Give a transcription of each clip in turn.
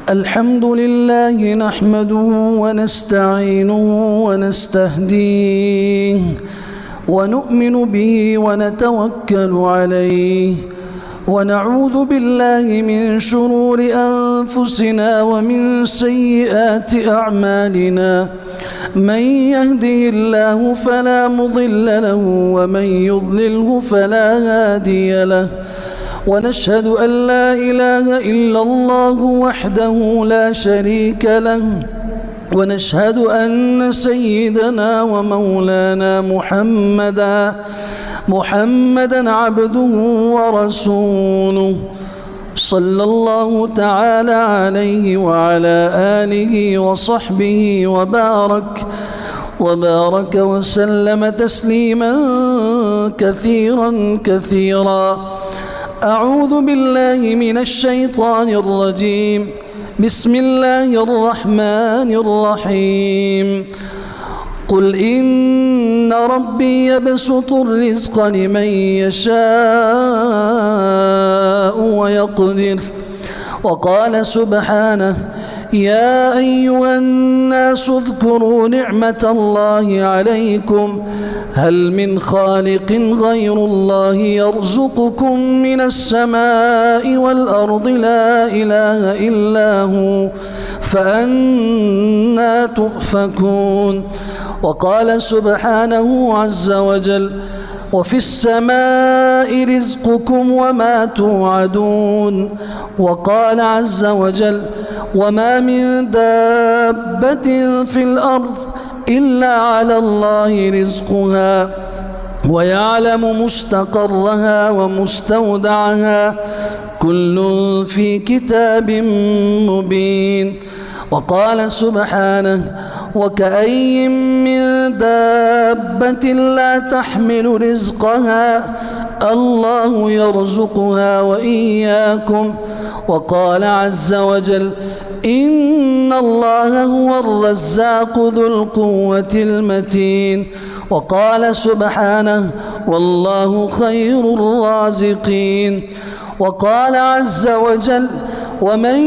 الحمد لله نحمده ونستعينه ونستهديه ونؤمن به ونتوكل عليه ونعوذ بالله من شرور أنفسنا ومن سيئات أعمالنا. من يهده الله فلا مضل له ومن يضلله فلا هادي له. ونشهد أن لا إله إلا الله وحده لا شريك له. ونشهد أن سيدنا ومولانا محمدا عبده ورسوله صلى الله تعالى عليه وعلى آله وصحبه وبارك وسلم تسليما كثيرا. أعوذ بالله من الشيطان الرجيم. بسم الله الرحمن الرحيم. قل إن ربي يبسط الرزق لمن يشاء ويقدر. وقال سبحانه: يا أيها الناس اذكروا نعمة الله عليكم هل من خالق غير الله يرزقكم من السماء والأرض لا إله إلا هو فأنى تؤفكون. وقال سبحانه عز وجل: وفي السماء رزقكم وما توعدون. وقال عز وجل: وما من دابة في الأرض إلا على الله رزقها ويعلم مستقرها ومستودعها كل في كتاب مبين. وقال سبحانه: وكأي من دابة لا تحمل رزقها الله يرزقها وإياكم. وقال عز وجل: إن الله هو الرزاق ذو القوة المتين. وقال سبحانه: والله خير الرازقين. وقال عز وجل: ومن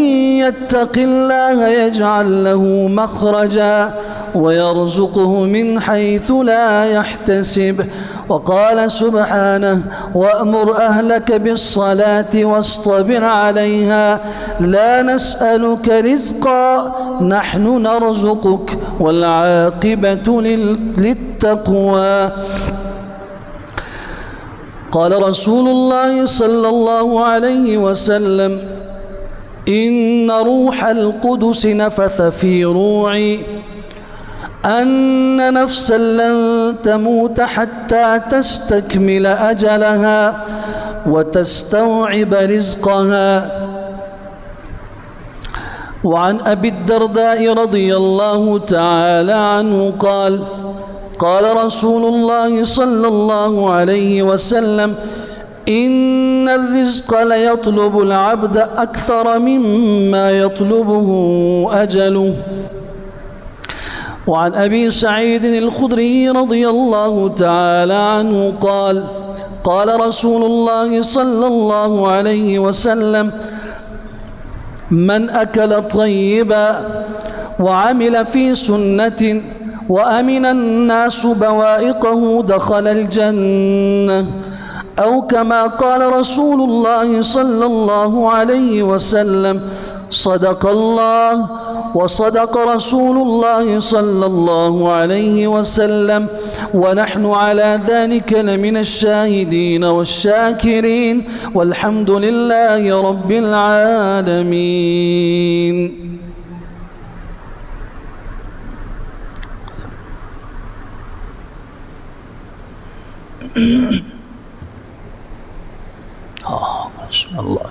يتق الله يجعل له مخرجا ويرزقه من حيث لا يحتسب. وقال سبحانه: وأمر أهلك بالصلاة واصطبر عليها لا نسألك رزقا نحن نرزقك والعاقبة للتقوى. قال رسول الله صلى الله عليه وسلم: إن روح القدس نفث في روعي أن نفسا لن تموت حتى تستكمل أجلها وتستوعب رزقها. وعن أبي الدرداء رضي الله تعالى عنه قال: قال رسول الله صلى الله عليه وسلم: إن الرزق ليطلب العبد أكثر مما يطلبه أجله. وعن أبي سعيد الخدري رضي الله تعالى عنه قال: قال رسول الله صلى الله عليه وسلم: من أكل طيبا وعمل في سنة وأمن الناس بوائقه دخل الجنة. أو كما قال رسول الله صلى الله عليه وسلم: صدق الله وصدق رسول الله صلى الله عليه وسلم ونحن على ذلك لمن الشاهدين والشاكرين والحمد لله رب العالمين. الله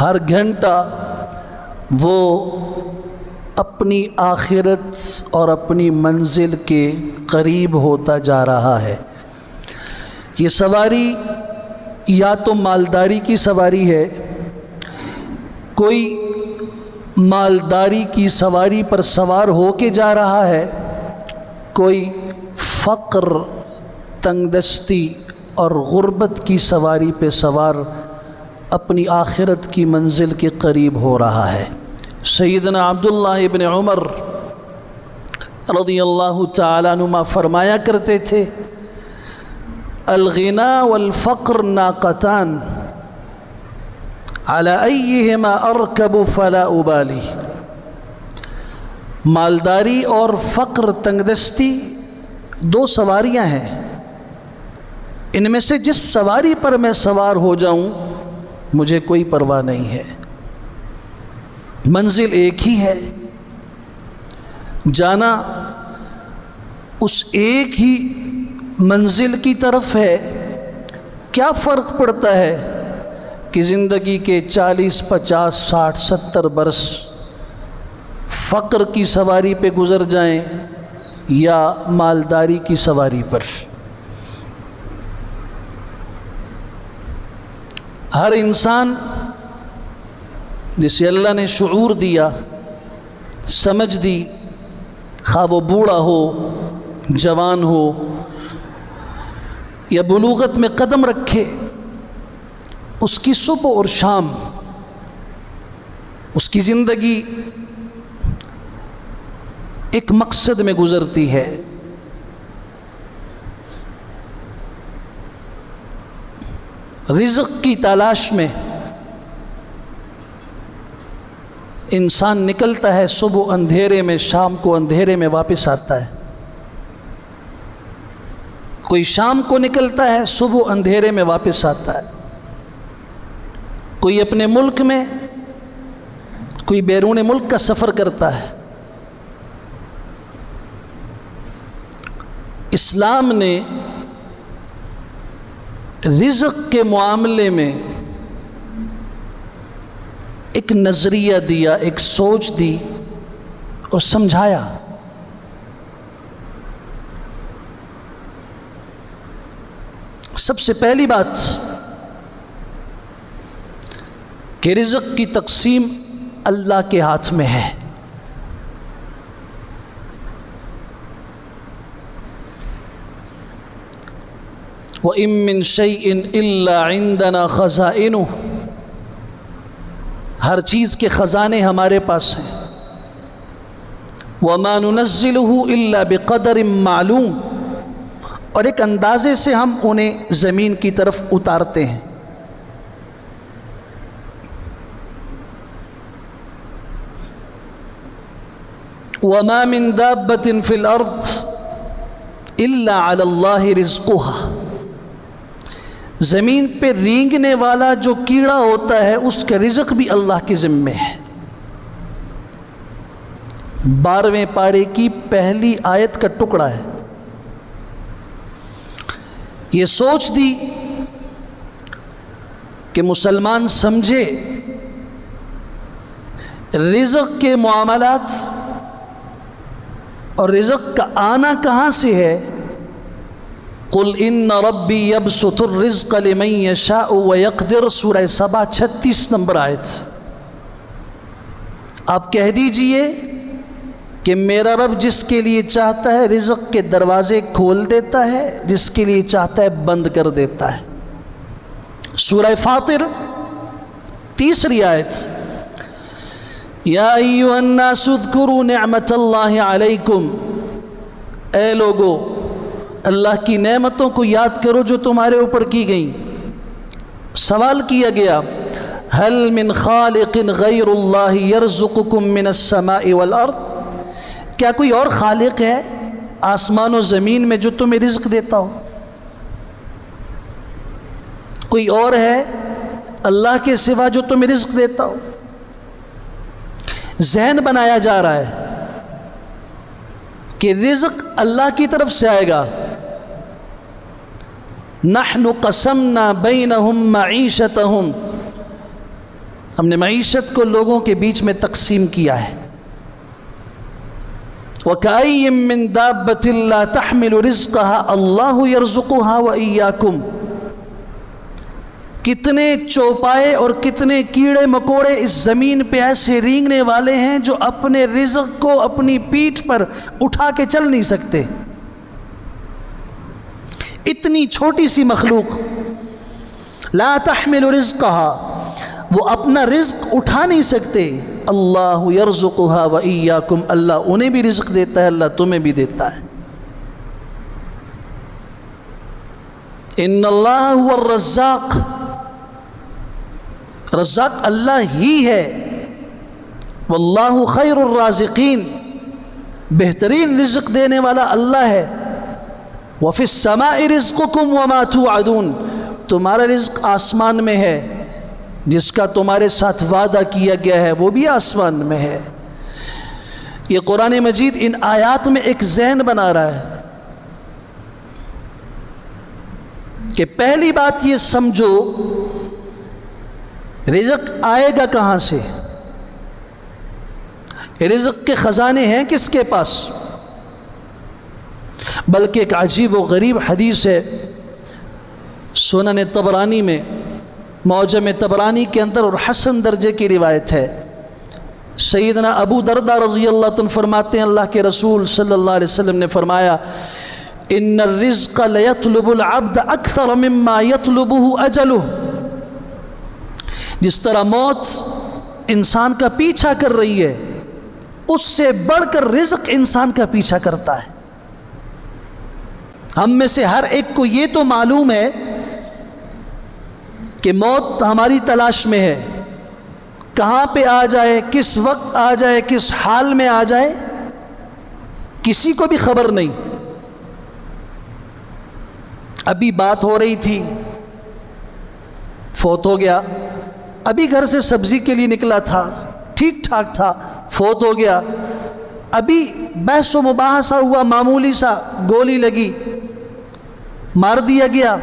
ہر گھنٹہ وہ اپنی آخرت اور اپنی منزل کے قریب ہوتا جا رہا ہے۔ یہ سواری یا تو مالداری کی سواری ہے، کوئی مالداری کی سواری پر سوار ہو کے جا رہا ہے، کوئی فقر، تنگ دستی اور غربت کی سواری پہ سوار اپنی آخرت کی منزل کے قریب ہو رہا ہے۔ سیدنا عبداللہ ابن عمر رضی اللہ تعالیٰ عنہما فرمایا کرتے تھے، الغنا والفقر ناقتان على ایہما ارکب فلا ابالی۔ مالداری اور فقر، تنگ دستی دو سواریاں ہیں، ان میں سے جس سواری پر میں سوار ہو جاؤں مجھے کوئی پرواہ نہیں ہے، منزل ایک ہی ہے، جانا اس ایک ہی منزل کی طرف ہے۔ کیا فرق پڑتا ہے کہ زندگی کے 40، 50، 60، 70 برس فقر کی سواری پہ گزر جائیں یا مالداری کی سواری پر؟ ہر انسان جسے اللہ نے شعور دیا، سمجھ دی، خواہ وہ بوڑھا ہو، جوان ہو یا بلوغت میں قدم رکھے، اس کی صبح اور شام، اس کی زندگی ایک مقصد میں گزرتی ہے۔ رزق کی تلاش میں انسان نکلتا ہے، صبح اندھیرے میں، شام کو اندھیرے میں واپس آتا ہے۔ کوئی شام کو نکلتا ہے، صبح اندھیرے میں واپس آتا ہے۔ کوئی اپنے ملک میں، کوئی بیرون ملک کا سفر کرتا ہے۔ اسلام نے رزق کے معاملے میں ایک نظریہ دیا، ایک سوچ دی اور سمجھایا۔ سب سے پہلی بات کہ رزق کی تقسیم اللہ کے ہاتھ میں ہے۔ وَإِن مِّن شَيْءٍ إِلَّا عِندَنَا خَزَائِنُهُ، ہر چیز کے خزانے ہمارے پاس ہیں۔ وَمَا نُنَزِّلُهُ إِلَّا بِقَدَرٍ مَّعْلُومٍ، اور ایک اندازے سے ہم انہیں زمین کی طرف اتارتے ہیں۔ وَمَا مِن دَابَّةٍ فِي الْأَرْضِ إِلَّا عَلَى اللَّهِ رِزْقُهَا، زمین پہ رینگنے والا جو کیڑا ہوتا ہے اس کا رزق بھی اللہ کے ذمے ہے۔ 12ویں پارے کی پہلی آیت کا ٹکڑا ہے۔ یہ سوچ دی کہ مسلمان سمجھے رزق کے معاملات اور رزق کا آنا کہاں سے ہے۔ قل ان ربی یبسط الرزق لمن یشاء ویقدر، سورہ سبا 36 نمبر آیت۔ آپ کہہ دیجئے کہ میرا رب جس کے لیے چاہتا ہے رزق کے دروازے کھول دیتا ہے، جس کے لیے چاہتا ہے بند کر دیتا ہے۔ سورہ فاطر 3 آیت، یا ایھا الناس اذکروا نعمت اللہ علیکم، اے لوگو اللہ کی نعمتوں کو یاد کرو جو تمہارے اوپر کی گئیں۔ سوال کیا گیا، هل من خالق غیر اللہ یرزقکم من السماء والارض، کیا کوئی اور خالق ہے آسمان و زمین میں جو تمہیں رزق دیتا ہو؟ کوئی اور ہے اللہ کے سوا جو تمہیں رزق دیتا ہو؟ ذہن بنایا جا رہا ہے کہ رزق اللہ کی طرف سے آئے گا۔ نحن قسمنا بینہم معیشتہم، ہم نے معیشت کو لوگوں کے بیچ میں تقسیم کیا ہے. وَكَأَيٍّ مِّن دَابَّةٍ لَّا تَحْمِلُ رِزْقَهَا اللَّهُ يَرْزُقُهَا وَإِيَّاكُمْ. کتنے چوپائے اور کتنے کیڑے مکوڑے اس زمین پہ ایسے رینگنے والے ہیں جو اپنے رزق کو اپنی پیٹھ پر اٹھا کے چل نہیں سکتے. اتنی چھوٹی سی مخلوق لا تحمل رزقها، وہ اپنا رزق اٹھا نہیں سکتے. اللہ یرزقها وإیاکم، اللہ انہیں بھی رزق دیتا ہے، اللہ تمہیں بھی دیتا ہے. ان اللہ هو الرزاق، رزاق اللہ ہی ہے. واللہ خیر الرازقین، بہترین رزق دینے والا اللہ ہے. وفی السماء رزقکم وما توعدون، تمہارا رزق آسمان میں ہے، جس کا تمہارے ساتھ وعدہ کیا گیا ہے وہ بھی آسمان میں ہے. یہ قرآن مجید ان آیات میں ایک ذہن بنا رہا ہے کہ پہلی بات یہ سمجھو، رزق آئے گا کہاں سے؟ رزق کے خزانے ہیں کس کے پاس؟ بلکہ ایک عجیب و غریب حدیث ہے سنن طبرانی میں، معجم طبرانی کے اندر، اور حسن درجے کی روایت ہے. سیدنا ابو درداء رضی اللہ عنہ فرماتے ہیں اللہ کے رسول صلی اللہ علیہ وسلم نے فرمایا ان الرزق لیطلب العبد اکثر مما یطلبه اجلہ. جس طرح موت انسان کا پیچھا کر رہی ہے، اس سے بڑھ کر رزق انسان کا پیچھا کرتا ہے. ہم میں سے ہر ایک کو یہ تو معلوم ہے کہ موت ہماری تلاش میں ہے، کہاں پہ آ جائے، کس وقت آ جائے، کس حال میں آ جائے، کسی کو بھی خبر نہیں. ابھی بات ہو رہی تھی، فوت ہو گیا. ابھی گھر سے سبزی کے لیے نکلا تھا، ٹھیک ٹھاک تھا، فوت ہو گیا. ابھی بحث و مباحثہ ہوا، معمولی سا گولی لگی، مار دیا گیا.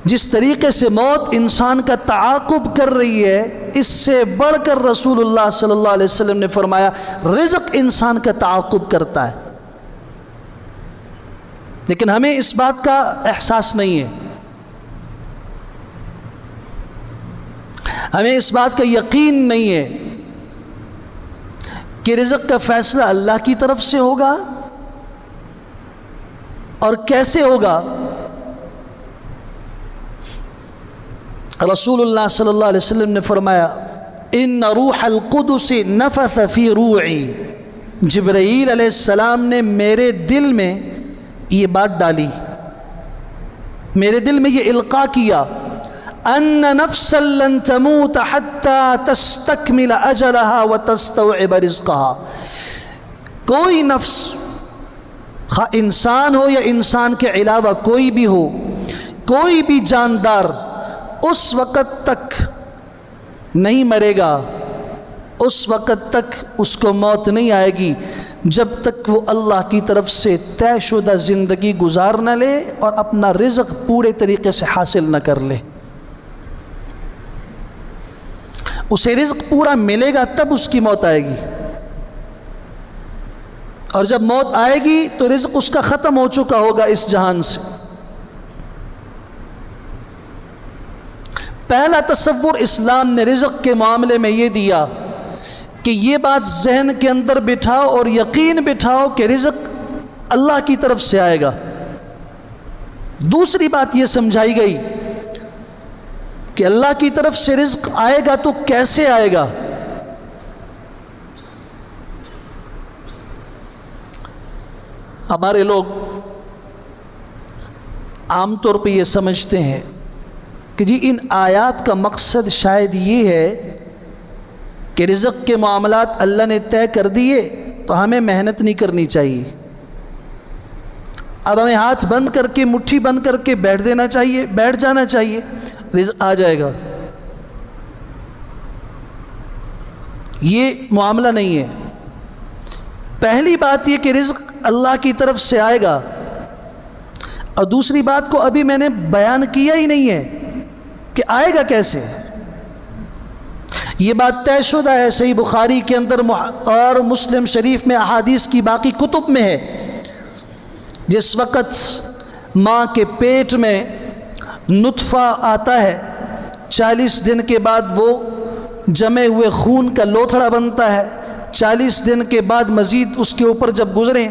جس طریقے سے موت انسان کا تعاقب کر رہی ہے، اس سے بڑھ کر رسول اللہ صلی اللہ علیہ وسلم نے فرمایا رزق انسان کا تعاقب کرتا ہے. لیکن ہمیں اس بات کا احساس نہیں ہے، ہمیں اس بات کا یقین نہیں ہے کہ رزق کا فیصلہ اللہ کی طرف سے ہوگا اور کیسے ہوگا. رسول اللہ صلی اللہ علیہ وسلم نے فرمایا ان روح القدس نفث فی روعی، جبرائیل علیہ السلام نے میرے دل میں یہ بات ڈالی، میرے دل میں یہ القاء کیا ان نفسا لن تموت حتى تستكمل اجلها وتستوعب رزقها. کوئی نفس، خواہ انسان ہو یا انسان کے علاوہ کوئی بھی ہو، کوئی بھی جاندار اس وقت تک نہیں مرے گا، اس وقت تک اس کو موت نہیں آئے گی جب تک وہ اللہ کی طرف سے طے شدہ زندگی گزار نہ لے اور اپنا رزق پورے طریقے سے حاصل نہ کر لے. اسے رزق پورا ملے گا تب اس کی موت آئے گی، اور جب موت آئے گی تو رزق اس کا ختم ہو چکا ہوگا اس جہان سے. پہلا تصور اسلام نے رزق کے معاملے میں یہ دیا کہ یہ بات ذہن کے اندر بٹھاؤ اور یقین بٹھاؤ کہ رزق اللہ کی طرف سے آئے گا. دوسری بات یہ سمجھائی گئی کہ اللہ کی طرف سے رزق آئے گا تو کیسے آئے گا. ہمارے لوگ عام طور پہ یہ سمجھتے ہیں کہ جی ان آیات کا مقصد شاید یہ ہے کہ رزق کے معاملات اللہ نے طے کر دیے تو ہمیں محنت نہیں کرنی چاہیے، اب ہمیں ہاتھ بند کر کے، مٹھی بند کر کے بیٹھ جانا چاہیے، رزق آ جائے گا. یہ معاملہ نہیں ہے. پہلی بات یہ کہ رزق اللہ کی طرف سے آئے گا، اور دوسری بات کو ابھی میں نے بیان کیا ہی نہیں ہے کہ آئے گا کیسے. یہ بات طے شدہ ہے، صحیح بخاری کے اندر اور مسلم شریف میں، احادیث کی باقی کتب میں ہے، جس وقت ماں کے پیٹ میں نطفہ آتا ہے 40 دن کے بعد وہ جمے ہوئے خون کا لوتھڑا بنتا ہے، 40 دن کے بعد مزید اس کے اوپر جب گزریں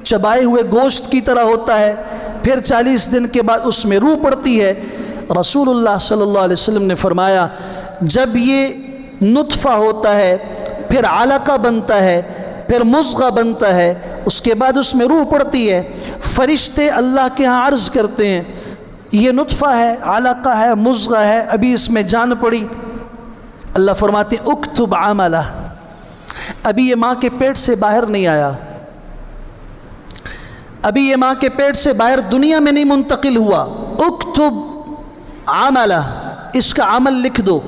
چبائے ہوئے گوشت کی طرح ہوتا ہے، پھر 40 دن کے بعد اس میں روح پڑتی ہے۔ رسول اللہ صلی اللہ علیہ وسلم نے فرمایا جب یہ نطفہ ہوتا ہے، پھر علقہ بنتا ہے، پھر مضغہ بنتا ہے، اس کے بعد اس میں روح پڑتی ہے، فرشتے اللہ کے ہاں عرض کرتے ہیں یہ نطفہ ہے، علقہ ہے، مضغہ ہے، ابھی اس میں جان پڑی۔ اللہ فرماتے ہیں اکتب عملہ، ابھی یہ ماں کے پیٹ سے باہر نہیں آیا، ابھی یہ ماں کے پیٹ سے باہر دنیا میں نہیں منتقل ہوا، اکتب عملہ، اس کا عمل لکھ دو۔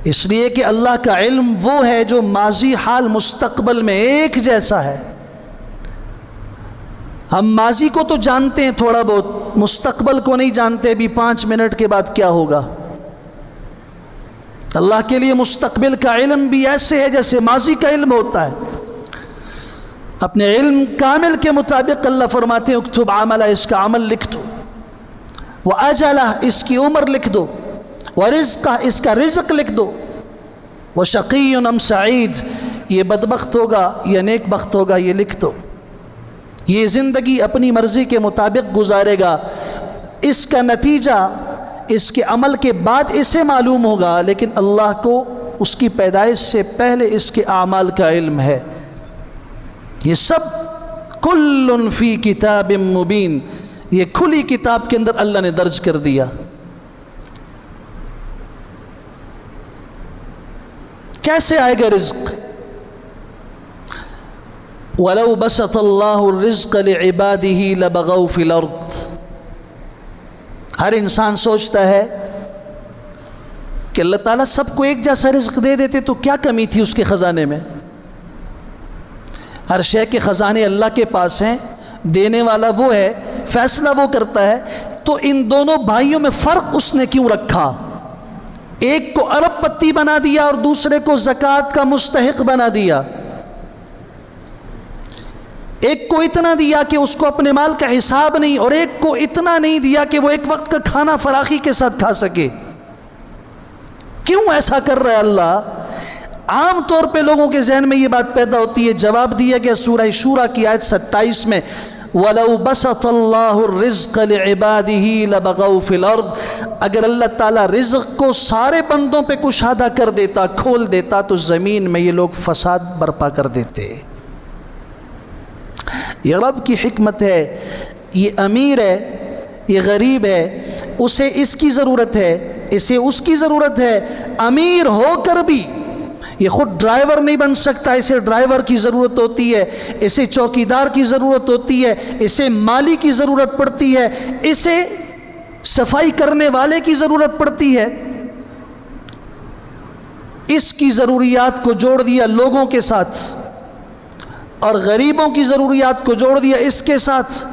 اس لیے کہ اللہ کا علم وہ ہے جو ماضی، حال، مستقبل میں ایک جیسا ہے۔ ہم ماضی کو تو جانتے ہیں تھوڑا بہت، مستقبل کو نہیں جانتے ابھی 5 منٹ کے بعد کیا ہوگا۔ اللہ کے لیے مستقبل کا علم بھی ایسے ہے جیسے ماضی کا علم ہوتا ہے۔ اپنے علم کامل کے مطابق اللہ فرماتے ہیں اکتب عملہ، اس کا عمل لکھ دو، وَأَجَلَهْ، اس کی عمر لکھ دو، وَرِزْقَهْ، اس کا رزق لکھ دو، وَشَقِيٌّ أَمْ سَعِيدٌ، یہ بدبخت ہوگا یا نیک بخت ہوگا، یہ لکھ دو۔ یہ زندگی اپنی مرضی کے مطابق گزارے گا، اس کا نتیجہ اس کے عمل کے بعد اسے معلوم ہوگا، لیکن اللہ کو اس کی پیدائش سے پہلے اس کے اعمال کا علم ہے۔ یہ سب کل فی کتاب مبین، یہ کھلی کتاب کے اندر اللہ نے درج کر دیا۔ کیسے آئے گا رزق؟ وَلَوْ بَسَطَ اللَّهُ الرِّزْقَ لِعِبَادِهِ لَبَغَوْا فِي الْأَرْضِ۔ ہر انسان سوچتا ہے کہ اللہ تعالیٰ سب کو ایک جیسا رزق دے دیتے تو کیا کمی تھی اس کے خزانے میں؟ ہر شے کے خزانے اللہ کے پاس ہیں، دینے والا وہ ہے، فیصلہ وہ کرتا ہے، تو ان دونوں بھائیوں میں فرق اس نے کیوں رکھا؟ ایک کو ارب پتی بنا دیا اور دوسرے کو زکوٰۃ کا مستحق بنا دیا۔ ایک کو اتنا دیا کہ اس کو اپنے مال کا حساب نہیں، اور ایک کو اتنا نہیں دیا کہ وہ ایک وقت کا کھانا فراخی کے ساتھ کھا سکے۔ کیوں ایسا کر رہا ہے اللہ؟ عام طور پہ لوگوں کے ذہن میں یہ بات پیدا ہوتی ہے، جواب دیا گیا سورہ شورى کی آیت 27 میں، وَلَوْ بَسَطَ اللَّهُ الرِّزْقَ لِعِبَادِهِ لَبَغَوْا فِي الْأَرْضِ، اگر اللہ تعالیٰ رزق کو سارے بندوں پہ کشادہ کر دیتا، کھول دیتا، تو زمین میں یہ لوگ فساد برپا کر دیتے۔ یہ رب کی حکمت ہے، یہ امیر ہے، یہ غریب ہے، اسے اس کی ضرورت ہے، اسے اس کی ضرورت ہے۔ امیر ہو کر بھی یہ خود ڈرائیور نہیں بن سکتا، اسے ڈرائیور کی ضرورت ہوتی ہے، اسے چوکیدار کی ضرورت ہوتی ہے، اسے مالی کی ضرورت پڑتی ہے، اسے صفائی کرنے والے کی ضرورت پڑتی ہے۔ اس کی ضروریات کو جوڑ دیا لوگوں کے ساتھ، اور غریبوں کی ضروریات کو جوڑ دیا اس کے ساتھ۔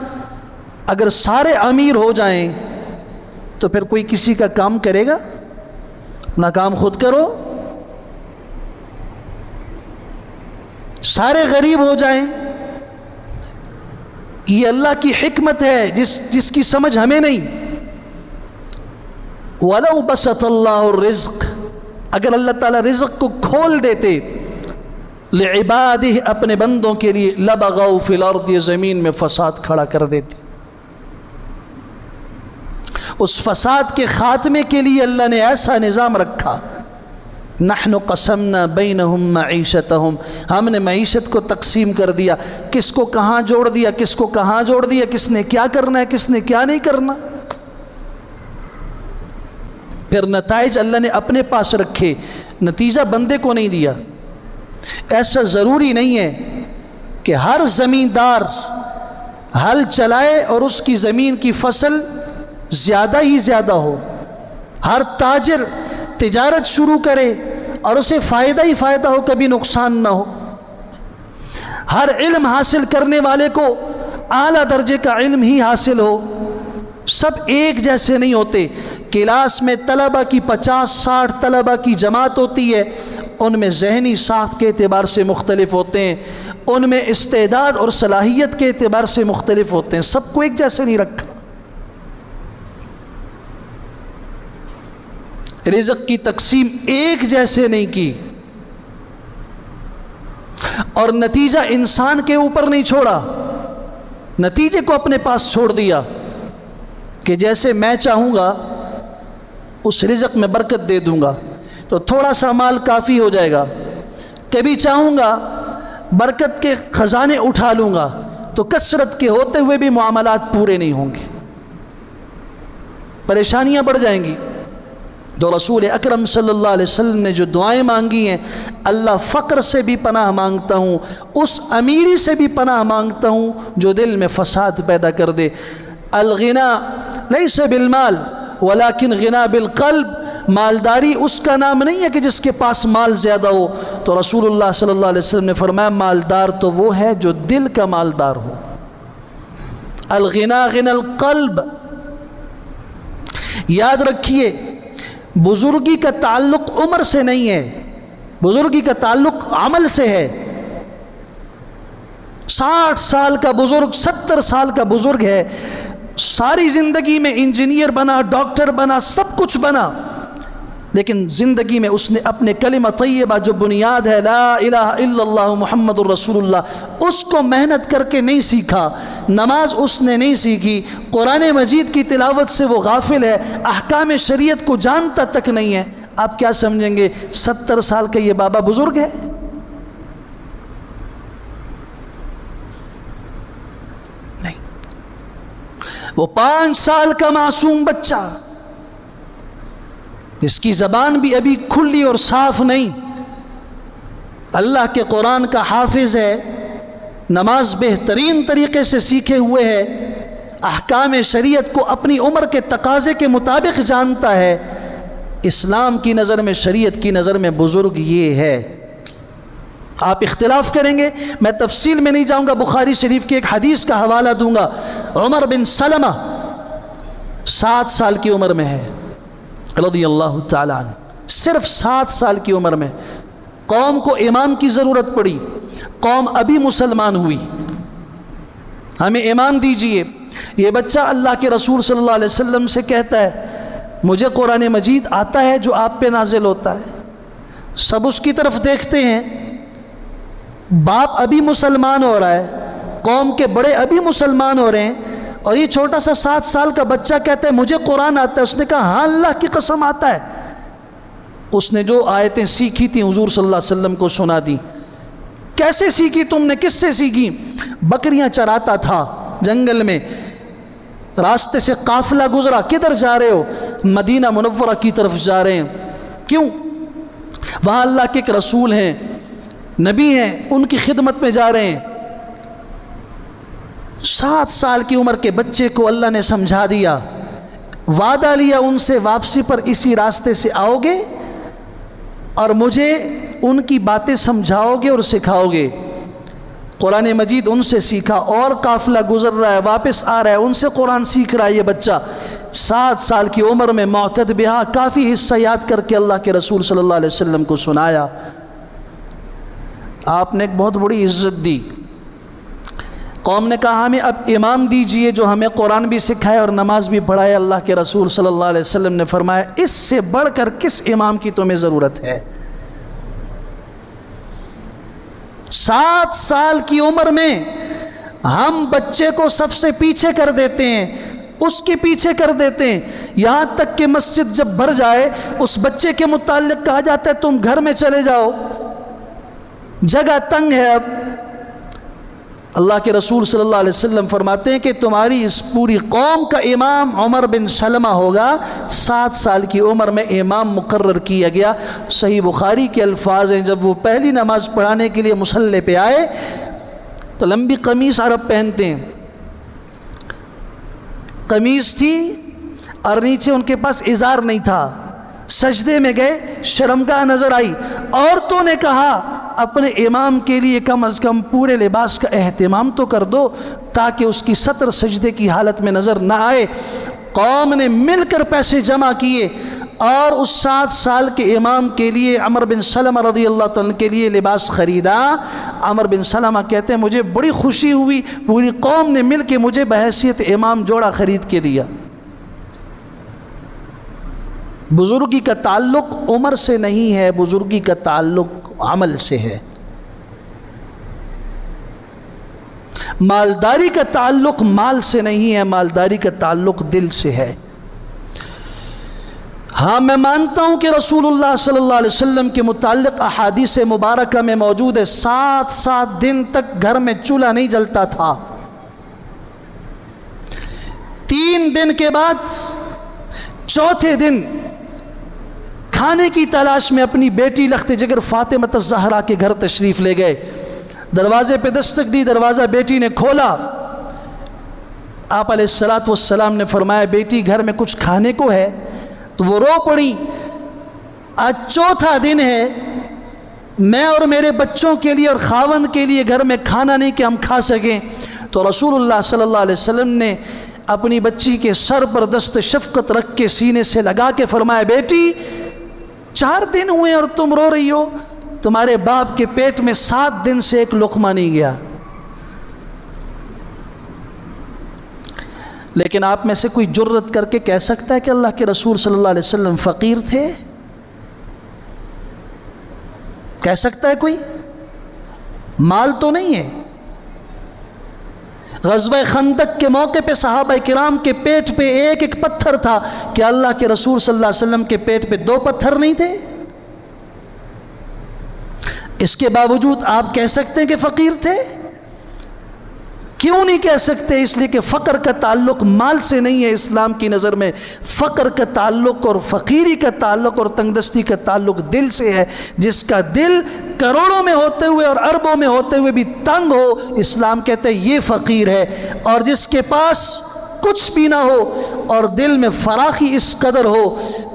اگر سارے امیر ہو جائیں تو پھر کوئی کسی کا کام کرے گا؟ اپنا کام خود کرو۔ سارے غریب ہو جائیں، یہ اللہ کی حکمت ہے جس کی سمجھ ہمیں نہیں۔ وَلَوْ بَسَطَ اللَّهُ الرِّزْقَ، اگر اللہ تعالیٰ رزق کو کھول دیتے، لعبادہ، اپنے بندوں کے لیے، لبغوا فی الارض، یہ زمین میں فساد کھڑا کر دیتے۔ اس فساد کے خاتمے کے لیے اللہ نے ایسا نظام رکھا، نحن قسمنا بینہم معیشتہم، ہم نے معیشت کو تقسیم کر دیا، کس کو کہاں جوڑ دیا، کس کو کہاں جوڑ دیا، کس نے کیا کرنا ہے، کس نے کیا نہیں کرنا۔ پھر نتائج اللہ نے اپنے پاس رکھے، نتیجہ بندے کو نہیں دیا۔ ایسا ضروری نہیں ہے کہ ہر زمیندار ہل چلائے اور اس کی زمین کی فصل زیادہ ہی زیادہ ہو، ہر تاجر تجارت شروع کرے اور اسے فائدہ ہی فائدہ ہو، کبھی نقصان نہ ہو۔ ہر علم حاصل کرنے والے کو اعلیٰ درجے کا علم ہی حاصل ہو، سب ایک جیسے نہیں ہوتے. کلاس میں طلبہ کی 50-60 طلبہ کی جماعت ہوتی ہے، ان میں ذہنی ساخت کے اعتبار سے مختلف ہوتے ہیں، ان میں استعداد اور صلاحیت کے اعتبار سے مختلف ہوتے ہیں، سب کو ایک جیسے نہیں رکھا. رزق کی تقسیم ایک جیسے نہیں کی، اور نتیجہ انسان کے اوپر نہیں چھوڑا، نتیجے کو اپنے پاس چھوڑ دیا کہ جیسے میں چاہوں گا اس رزق میں برکت دے دوں گا تو تھوڑا سا مال کافی ہو جائے گا، کبھی چاہوں گا برکت کے خزانے اٹھا لوں گا تو کثرت کے ہوتے ہوئے بھی معاملات پورے نہیں ہوں گے، پریشانیاں بڑھ جائیں گی. جو رسول اکرم صلی اللہ علیہ وسلم نے جو دعائیں مانگی ہیں، اللہ فقر سے بھی پناہ مانگتا ہوں، اس امیری سے بھی پناہ مانگتا ہوں جو دل میں فساد پیدا کر دے. الغنا لیس بالمال ولکن غنا بالقلب، مالداری اس کا نام نہیں ہے کہ جس کے پاس مال زیادہ ہو. تو رسول اللہ صلی اللہ علیہ وسلم نے فرمایا مالدار تو وہ ہے جو دل کا مالدار ہو. الغنا غنا القلب. یاد رکھیے بزرگی کا تعلق عمر سے نہیں ہے، بزرگی کا تعلق عمل سے ہے. 60 سال کا بزرگ 70 سال کا بزرگ ہے، ساری زندگی میں انجینئر بنا، ڈاکٹر بنا، سب کچھ بنا، لیکن زندگی میں اس نے اپنے کلمہ طیبہ جو بنیاد ہے لا الہ الا اللہ محمد الرسول اللہ، اس کو محنت کر کے نہیں سیکھا. نماز اس نے نہیں سیکھی، قرآن مجید کی تلاوت سے وہ غافل ہے، احکام شریعت کو جانتا تک نہیں ہے. آپ کیا سمجھیں گے 70 سال کا یہ بابا بزرگ ہے؟ نہیں، وہ 5 سال کا معصوم بچہ جس کی زبان بھی ابھی کھلی اور صاف نہیں، اللہ کے قرآن کا حافظ ہے، نماز بہترین طریقے سے سیکھے ہوئے ہے، احکام شریعت کو اپنی عمر کے تقاضے کے مطابق جانتا ہے. اسلام کی نظر میں، شریعت کی نظر میں بزرگ یہ ہے. آپ اختلاف کریں گے، میں تفصیل میں نہیں جاؤں گا، بخاری شریف کی ایک حدیث کا حوالہ دوں گا. عمر بن سلمہ 7 سال کی عمر میں ہے رضی اللہ تعالیٰ عنہ، صرف 7 سال کی عمر میں قوم کو امام کی ضرورت پڑی. قوم ابھی مسلمان ہوئی، ہمیں امام دیجئے. یہ بچہ اللہ کے رسول صلی اللہ علیہ وسلم سے کہتا ہے مجھے قرآن مجید آتا ہے جو آپ پہ نازل ہوتا ہے. سب اس کی طرف دیکھتے ہیں، باپ ابھی مسلمان ہو رہا ہے، قوم کے بڑے ابھی مسلمان ہو رہے ہیں، اور یہ چھوٹا سا 7 سال کا بچہ کہتا ہے مجھے قرآن آتا ہے. اس نے کہا ہاں اللہ کی قسم آتا ہے. اس نے جو آیتیں سیکھی تھیں حضور صلی اللہ علیہ وسلم کو سنا دی. کیسے سیکھی تم نے، کس سے سیکھی؟ بکریاں چراتا تھا جنگل میں، راستے سے قافلہ گزرا. کدھر جا رہے ہو؟ مدینہ منورہ کی طرف جا رہے ہیں. کیوں؟ وہاں اللہ کے ایک رسول ہیں، نبی ہیں، ان کی خدمت میں جا رہے ہیں. 7 سال کی عمر کے بچے کو اللہ نے سمجھا دیا، وعدہ لیا ان سے واپسی پر اسی راستے سے آؤ گے اور مجھے ان کی باتیں سمجھاؤ گے اور سکھاؤ گے. قرآن مجید ان سے سیکھا، اور قافلہ گزر رہا ہے، واپس آ رہا ہے، ان سے قرآن سیکھ رہا ہے. یہ بچہ 7 سال کی عمر میں معتد بہا کافی حصہ یاد کر کے اللہ کے رسول صلی اللہ علیہ وسلم کو سنایا. آپ نے ایک بہت بڑی عزت دی. قوم نے کہا ہمیں اب امام دیجئے جو ہمیں قرآن بھی سکھائے اور نماز بھی پڑھائے. اللہ کے رسول صلی اللہ علیہ وسلم نے فرمایا اس سے بڑھ کر کس امام کی تمہیں ضرورت ہے؟ 7 سال کی عمر میں ہم بچے کو سب سے پیچھے کر دیتے ہیں، اس کے پیچھے کر دیتے ہیں، یہاں تک کہ مسجد جب بھر جائے اس بچے کے متعلق کہا جاتا ہے تم گھر میں چلے جاؤ، جگہ تنگ ہے. اب اللہ کے رسول صلی اللہ علیہ وسلم فرماتے ہیں کہ تمہاری اس پوری قوم کا امام عمر بن سلمہ ہوگا. 7 سال کی عمر میں امام مقرر کیا گیا. صحیح بخاری کے الفاظ ہیں، جب وہ پہلی نماز پڑھانے کے لیے مصلی پہ آئے تو لمبی قمیص عرب پہنتے ہیں، قمیص تھی اور نیچے ان کے پاس ازار نہیں تھا. سجدے میں گئے، شرمگاہ نظر آئی. عورتوں نے کہا اپنے امام کے لیے کم از کم پورے لباس کا اہتمام تو کر دو تاکہ اس کی سطر سجدے کی حالت میں نظر نہ آئے. قوم نے مل کر پیسے جمع کیے اور اس 7 سال کے امام کے لیے عمر بن سلمہ رضی اللہ تعالیٰ کے لیے لباس خریدا۔ عمر بن سلمہ کہتے ہیں مجھے بڑی خوشی ہوئی، پوری قوم نے مل کے مجھے بحیثیت امام جوڑا خرید کے دیا۔ بزرگی کا تعلق عمر سے نہیں ہے، بزرگی کا تعلق عمل سے ہے۔ مالداری کا تعلق مال سے نہیں ہے، مالداری کا تعلق دل سے ہے۔ ہاں میں مانتا ہوں کہ رسول اللہ صلی اللہ علیہ وسلم کے متعلق احادیث مبارکہ میں موجود ہے 7 دن تک گھر میں چولہا نہیں جلتا تھا۔ 3 دن کے بعد چوتھے دن کھانے کی تلاش میں اپنی بیٹی لخت جگر فاطمہ الزہرا کے گھر تشریف لے گئے۔ دروازے پہ دستک دی، دروازہ بیٹی نے کھولا۔ آپ علیہ السلام نے فرمایا بیٹی گھر میں کچھ کھانے کو ہے؟ تو وہ رو پڑی، آج چوتھا دن ہے، میں اور میرے بچوں کے لیے اور خاوند کے لیے گھر میں کھانا نہیں کہ ہم کھا سکیں۔ تو رسول اللہ صلی اللہ علیہ وسلم نے اپنی بچی کے سر پر دست شفقت رکھ کے سینے سے لگا کے فرمایا بیٹی 4 دن ہوئے اور تم رو رہی ہو، تمہارے باپ کے پیٹ میں 7 دن سے ایک لقمہ نہیں گیا۔ لیکن آپ میں سے کوئی جرت کر کے کہہ سکتا ہے کہ اللہ کے رسول صلی اللہ علیہ وسلم فقیر تھے؟ کہہ سکتا ہے کوئی؟ مال تو نہیں ہے۔ غزوہ خندق کے موقع پہ صحابہ کرام کے پیٹ پہ ایک پتھر تھا، کہ اللہ کے رسول صلی اللہ علیہ وسلم کے پیٹ پہ 2 پتھر نہیں تھے؟ اس کے باوجود آپ کہہ سکتے ہیں کہ فقیر تھے؟ کیوں نہیں کہہ سکتے؟ اس لیے کہ فقر کا تعلق مال سے نہیں ہے۔ اسلام کی نظر میں فقر کا تعلق اور فقیری کا تعلق اور تنگدستی کا تعلق دل سے ہے۔ جس کا دل کروڑوں میں ہوتے ہوئے اور اربوں میں ہوتے ہوئے بھی تنگ ہو، اسلام کہتے ہیں یہ فقیر ہے۔ اور جس کے پاس کچھ بھی نہ ہو اور دل میں فراخی اس قدر ہو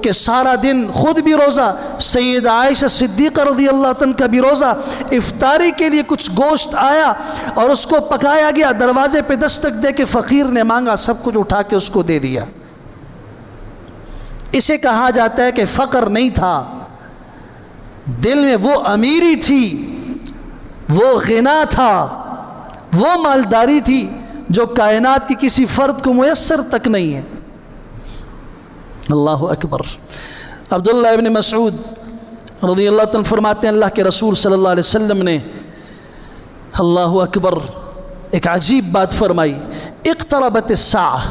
کہ سارا دن خود بھی روزہ، سیدہ عائشہ صدیقہ رضی اللہ عنہ کا بھی روزہ، افطاری کے لیے کچھ گوشت آیا اور اس کو پکایا گیا، دروازے پہ دستک دے کے فقیر نے مانگا، سب کچھ اٹھا کے اس کو دے دیا۔ اسے کہا جاتا ہے کہ فقر نہیں تھا، دل میں وہ امیری تھی، وہ غنا تھا، وہ مالداری تھی جو کائنات کی کسی فرد کو میسر تک نہیں ہے۔ اللہ اکبر۔ عبداللہ ابن مسعود رضی اللہ عنہ فرماتے ہیں اللہ کے رسول صلی اللہ علیہ وسلم نے اللہ اکبر ایک عجیب بات فرمائی، اقتربت الساعہ،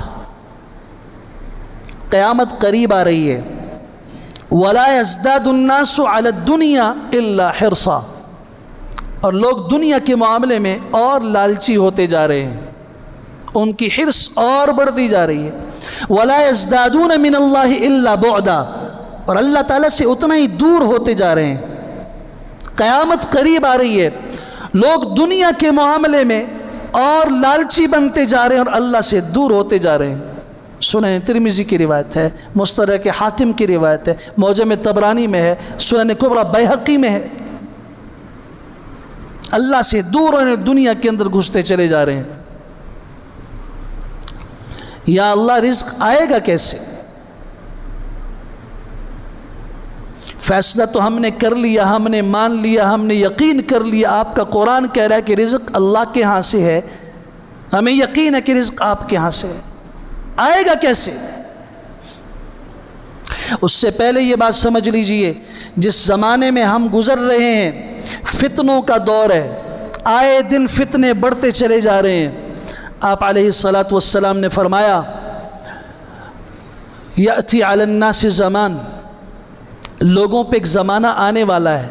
قیامت قریب آ رہی ہے، ولا يزداد الناس على الدنيا الا حرصا، اور لوگ دنیا کے معاملے میں اور لالچی ہوتے جا رہے ہیں، ان کی حرص اور بڑھتی جا رہی ہے۔ ولا يزدادون من اللہ الا بعدا، اور اللہ تعالیٰ سے اتنا ہی دور ہوتے جا رہے ہیں۔ قیامت قریب آ رہی ہے، لوگ دنیا کے معاملے میں اور لالچی بنتے جا رہے ہیں اور اللہ سے دور ہوتے جا رہے ہیں۔ سنن ترمذی کی روایت ہے، مستدرک حاکم کی روایت ہے، معجم طبرانی میں ہے، سنن کبریٰ بیہقی میں ہے۔ اللہ سے دور ہونے دنیا کے اندر گھستے چلے جا رہے ہیں۔ یا اللہ رزق آئے گا کیسے؟ فیصلہ تو ہم نے کر لیا، ہم نے مان لیا، ہم نے یقین کر لیا، آپ کا قرآن کہہ رہا ہے کہ رزق اللہ کے ہاں سے ہے، ہمیں یقین ہے کہ رزق آپ کے ہاں سے ہے، آئے گا کیسے؟ اس سے پہلے یہ بات سمجھ لیجئے، جس زمانے میں ہم گزر رہے ہیں فتنوں کا دور ہے، آئے دن فتنے بڑھتے چلے جا رہے ہیں۔ آپ علیہ السلام نے فرمایا یأتی علی الناس زمان، لوگوں پہ ایک زمانہ آنے والا ہے،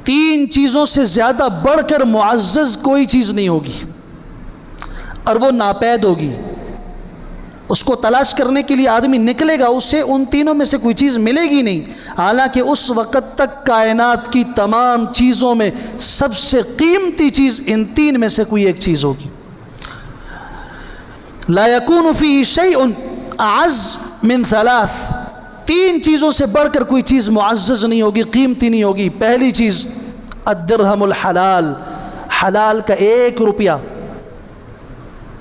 3 چیزوں سے زیادہ بڑھ کر معزز کوئی چیز نہیں ہوگی اور وہ ناپید ہوگی۔ اس کو تلاش کرنے کے لیے آدمی نکلے گا، اسے ان تینوں میں سے کوئی چیز ملے گی نہیں، حالانکہ اس وقت تک کائنات کی تمام چیزوں میں سب سے قیمتی چیز ان 3 میں سے کوئی ایک چیز ہوگی۔ لا يكون فيه شيء اعز من 3، 3 چیزوں سے بڑھ کر کوئی چیز معزز نہیں ہوگی، قیمتی نہیں ہوگی۔ پہلی چیز الدرہم الحلال، حلال کا 1 روپیہ،